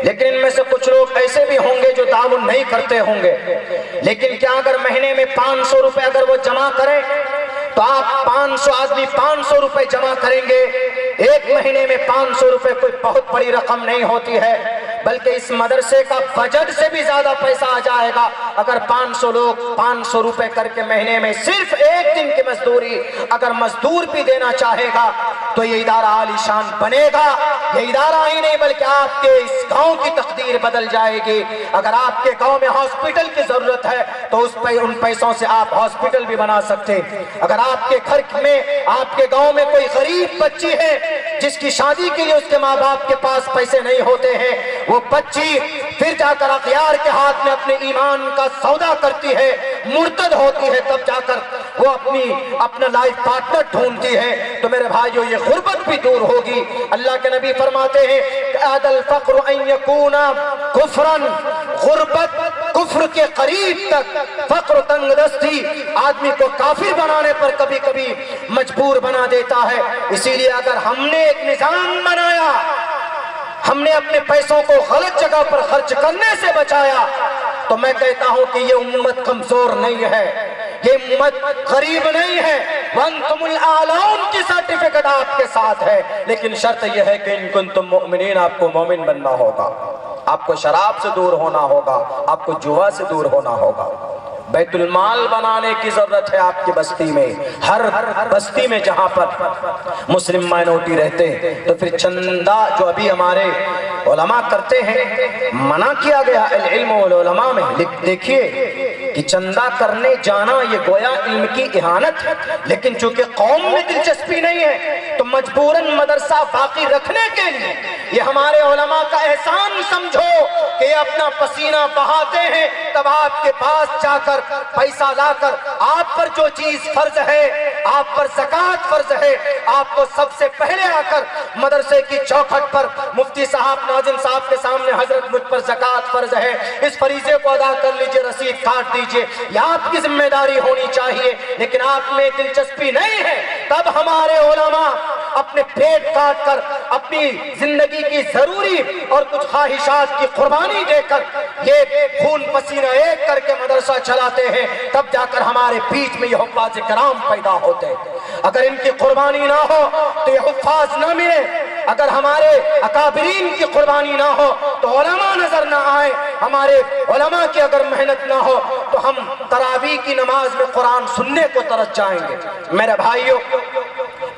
لیکن ان میں سے کچھ لوگ ایسے بھی ہوں گے جو تعاون نہیں کرتے ہوں گے. لیکن کیا اگر مہینے میں 500 روپے اگر وہ جمع کریں تو آپ 500 آدمی 500 روپے جمع کریں گے. ایک مہینے میں 500 روپے کوئی بہت بڑی رقم نہیں ہوتی ہے، بلکہ اس مدرسے کا بجٹ سے بھی زیادہ پیسہ آ جائے گا اگر 500 لوگ 500 روپے کر کے مہینے میں صرف ایک دن کی مزدوری اگر مزدور بھی دینا چاہے گا تو یہ ادارہ عالی شان بنے گا. یہ ادارہ ہی نہیں بلکہ آپ کے اس گاؤں کی تقدیر بدل جائے گی. اگر آپ کے گاؤں میں ہاسپٹل کی ضرورت ہے تو ان پیسوں سے آپ ہاسپٹل بھی بنا سکتے. اگر آپ کے گھر میں، آپ کے گاؤں میں کوئی غریب بچی ہے جس کی شادی کے لیے اس کے ماں باپ کے پاس پیسے نہیں ہوتے ہیں، وہ بچی پھر جا کر اغیار کے ہاتھ میں اپنے ایمان کا سودا کرتی ہے، مرتد ہوتی ہے، تب جا کر وہ اپنا لائف پارٹنر ڈھونڈتی ہے. تو میرے بھائیو یہ غربت بھی دور ہوگی. اللہ کے نبی فرماتے ہیں کاد الفقر ان یکون کفرا، غربت کفر کے قریب تک، فقر تنگ دستی آدمی کو کافر بنانے پر کبھی کبھی مجبور بنا دیتا ہے. اسی لیے اگر ہم نے ایک نظام بنایا، ہم نے اپنے پیسوں کو غلط جگہ پر خرچ کرنے سے بچایا، تو میں کہتا ہوں کہ یہ امت کمزور نہیں ہے، یہ امت غریب نہیں ہے. وانتم الاعلون کی سرٹیفکیٹ آپ کے ساتھ ہے، لیکن شرط یہ ہے کہ ان کنتم مؤمنین، آپ کو مومن بننا ہوگا، آپ کو شراب سے دور ہونا ہوگا، آپ کو جوا سے دور ہونا ہوگا. بیت المال بنانے کی ضرورت ہے آپ کی بستی میں. ہر بستی میں جہاں پر مسلم مائنورٹی رہتے ہیں تو پھر چندہ جو ابھی ہمارے علماء کرتے ہیں، منع کیا گیا العلم والعلماء میں. دیکھیے کہ چندہ کرنے جانا یہ گویا علم کی اہانت ہے، لیکن چونکہ قوم میں دلچسپی نہیں ہے تو مجبوراً مدرسہ باقی رکھنے کے لیے یہ ہمارے علماء کا احسان سمجھو کہ یہ اپنا پسینہ بہاتے ہیں. تب آپ کے پاس جا کر پیسہ لا کر آپ پر جو چیز فرض ہے، آپ پر زکوٰۃ فرض ہے، آپ کو سب سے پہلے آ کر مدرسے کی چوکھٹ پر مفتی صاحب، ناظم صاحب کے سامنے حضرت مجھ پر زکوٰۃ فرض ہے، اس فریضے کو ادا کر لیجئے، رسید کاٹ دیجئے. یہ آپ کی ذمہ داری ہونی چاہیے، لیکن آپ میں دلچسپی نہیں ہے. تب ہمارے علماء اپنے پیٹ کاٹ کر، اپنی زندگی کی ضروری اور کچھ خواہشات کی قربانی دے کر یہ خون پسینہ ایک کر کے مدرسہ چلاتے ہیں. تب جا کر ہمارے بیچ میں یہ حفاظ کرام پیدا ہوتے ہیں. اگر ان کی قربانی نہ ہو تو یہ حفاظ نہ ملے. اگر ہمارے اکابرین کی قربانی نہ ہو تو علماء نظر نہ آئے. ہمارے علماء کی اگر محنت نہ ہو تو ہم تراویح کی نماز میں قرآن سننے کو ترس جائیں گے. میرے بھائیوں،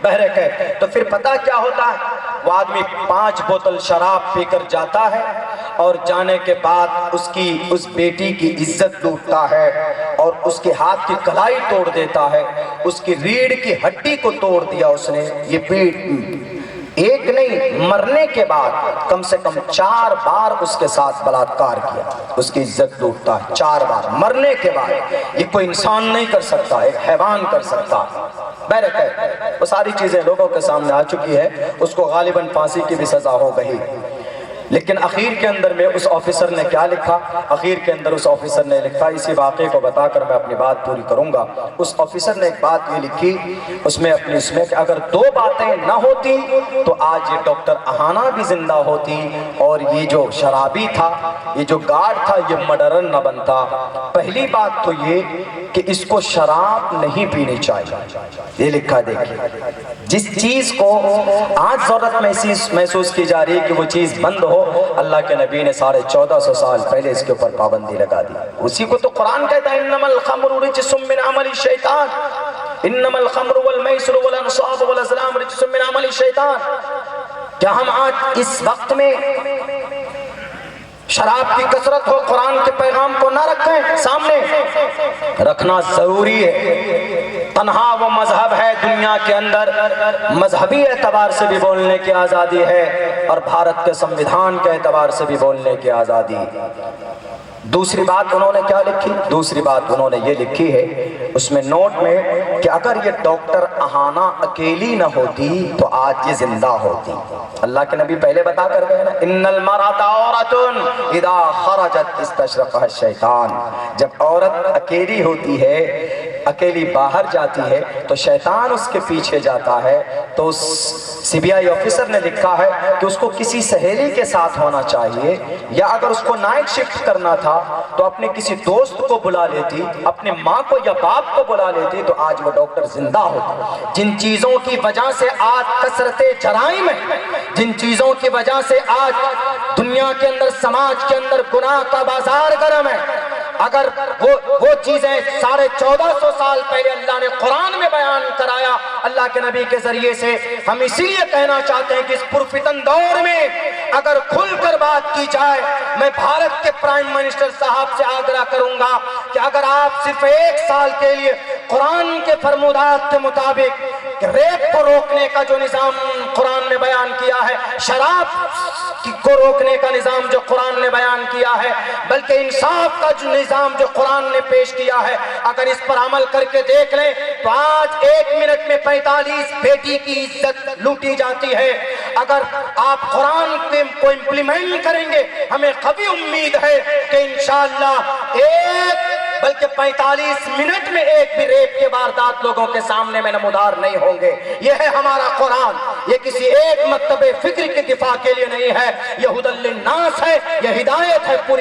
بہرے کہ تو پھر پتہ کیا ہوتا ہے؟ وہ آدمی 5 بوتل شراب پی کر جاتا ہے اور جانے کے بعد اس بیٹی کی عزت لوٹتا ہے اور اس کے ہاتھ کی کلائی توڑ دیتا ہے، اس کی ریڑھ کی ہڈی کو توڑ دیا اس نے. یہ پیٹ ایک نہیں، مرنے کے بعد کم سے کم 4 بار اس کے ساتھ بلاತ್ಕಾರ کیا. اس کی عزت لوٹتا ہے 4 بار مرنے کے بعد. یہ کوئی انسان نہیں کر سکتا، ایک حیوان کر سکتا. بہرکیف وہ ساری چیزیں لوگوں کے سامنے آ چکی ہے، اس کو غالباً پھانسی کی بھی سزا ہو گئی، لیکن اخیر کے اندر میں اس آفیسر نے کیا لکھا؟ اخیر کے اندر اس آفیسر نے لکھا، اسی واقعے کو بتا کر میں اپنی بات پوری کروں گا۔ اس آفیسر نے ایک بات یہ لکھی اس میں کہ اگر دو باتیں نہ ہوتی تو آج یہ ڈاکٹر اہانا بھی زندہ ہوتی اور یہ جو شرابی تھا، یہ جو گارڈ تھا، یہ مرڈرر نہ بنتا۔ پہلی بات تو یہ کہ اس کو شراب نہیں پینی چاہیے، یہ لکھا دیکھیے، جس چیز کو آج ضرورت محسوس کی جا رہی ہے کہ وہ چیز بند ہو، اللہ کے نبی نے 1450 سال پہلے اس کے اوپر پابندی لگا دی۔ اسی کو تو قرآن کہتا ہے انما الخمر رجس من عمل الشیطان، انما الخمر والمیسر والانصاب والازلام رجس من عمل الشیطان۔ کیا ہم آج اس وقت میں شراب کی کثرت ہو قرآن کے پیغام کو نہ رکھیں؟ سامنے رکھنا ضروری ہے۔ تنہا وہ مذہب ہے دنیا کے اندر مذہبی اعتبار سے بھی بولنے کی آزادی ہے اور بھارت کے سمویدھان کے اعتبار سے بھی بولنے کی آزادی۔ دوسری بات انہوں نے کیا لکھی؟ دوسری بات انہوں نے یہ لکھی ہے اس میں نوٹ میں کہ اگر یہ ڈاکٹر اہانا اکیلی نہ ہوتی تو آج یہ زندہ ہوتی۔ اللہ کے نبی پہلے بتا کر گئے نا، ان المرأۃ عورۃ اذا خرجت استشرقها الشیطان، جب عورت اکیلی ہوتی ہے، اکیلی باہر جاتی ہے تو شیطان اس کے پیچھے جاتا ہے۔ تو اس سی بی آئی آفیسر نے لکھا ہے کہ اس کو کسی سہیلی کے ساتھ ہونا چاہیے، یا اگر اس کو نائٹ شفٹ کرنا تھا تو اپنے کسی دوست کو بلا لیتی، اپنے ماں کو یا باپ کو بلا لیتی، تو آج وہ ڈاکٹر زندہ ہوتا۔ جن چیزوں کی وجہ سے آج کثرت جرائم ہے، جن چیزوں کی وجہ سے آج دنیا کے اندر سماج کے اندر گناہ کا بازار گرم ہے، اگر وہ چیزیں 1450 سال پہلے اللہ نے قرآن میں بیان کرایا اللہ کے نبی کے ذریعے سے، ہم اسی لیے کہنا چاہتے ہیں کہ اس پرفتن دور میں اگر کھل کر بات کی جائے، میں بھارت کے پرائم منسٹر صاحب سے آگرہ کروں گا کہ اگر آپ صرف 1 سال کے لیے قرآن کے فرمودات کے مطابق ریپ کو روکنے کا جو نظام قرآن نے بیان کیا ہے، شراب کو روکنے کا نظام جو قرآن نے بیان کیا ہے، بلکہ انصاف کا جو نظام جو قرآن نے پیش کیا ہے، اگر اس پر عمل کر کے دیکھ لیں تو آج 1 منٹ میں 45 بیٹی کی عزت لوٹی جاتی ہے۔ اگر آپ قرآن کو امپلیمنٹ کریں گے، ہمیں قوی امید ہے کہ انشاءاللہ بلکہ 45 منٹ میں ایک بھی ریپ کے واردات لوگوں کے سامنے میں نمودار نہیں ہوں گے۔ یہ ہے ہمارا قرآن، یہ کسی ایک مکتب فکر کی دفاع کے لیے نہیں ہے، یہ ہدی للناس ہے، یہ ہدایت ہے پوری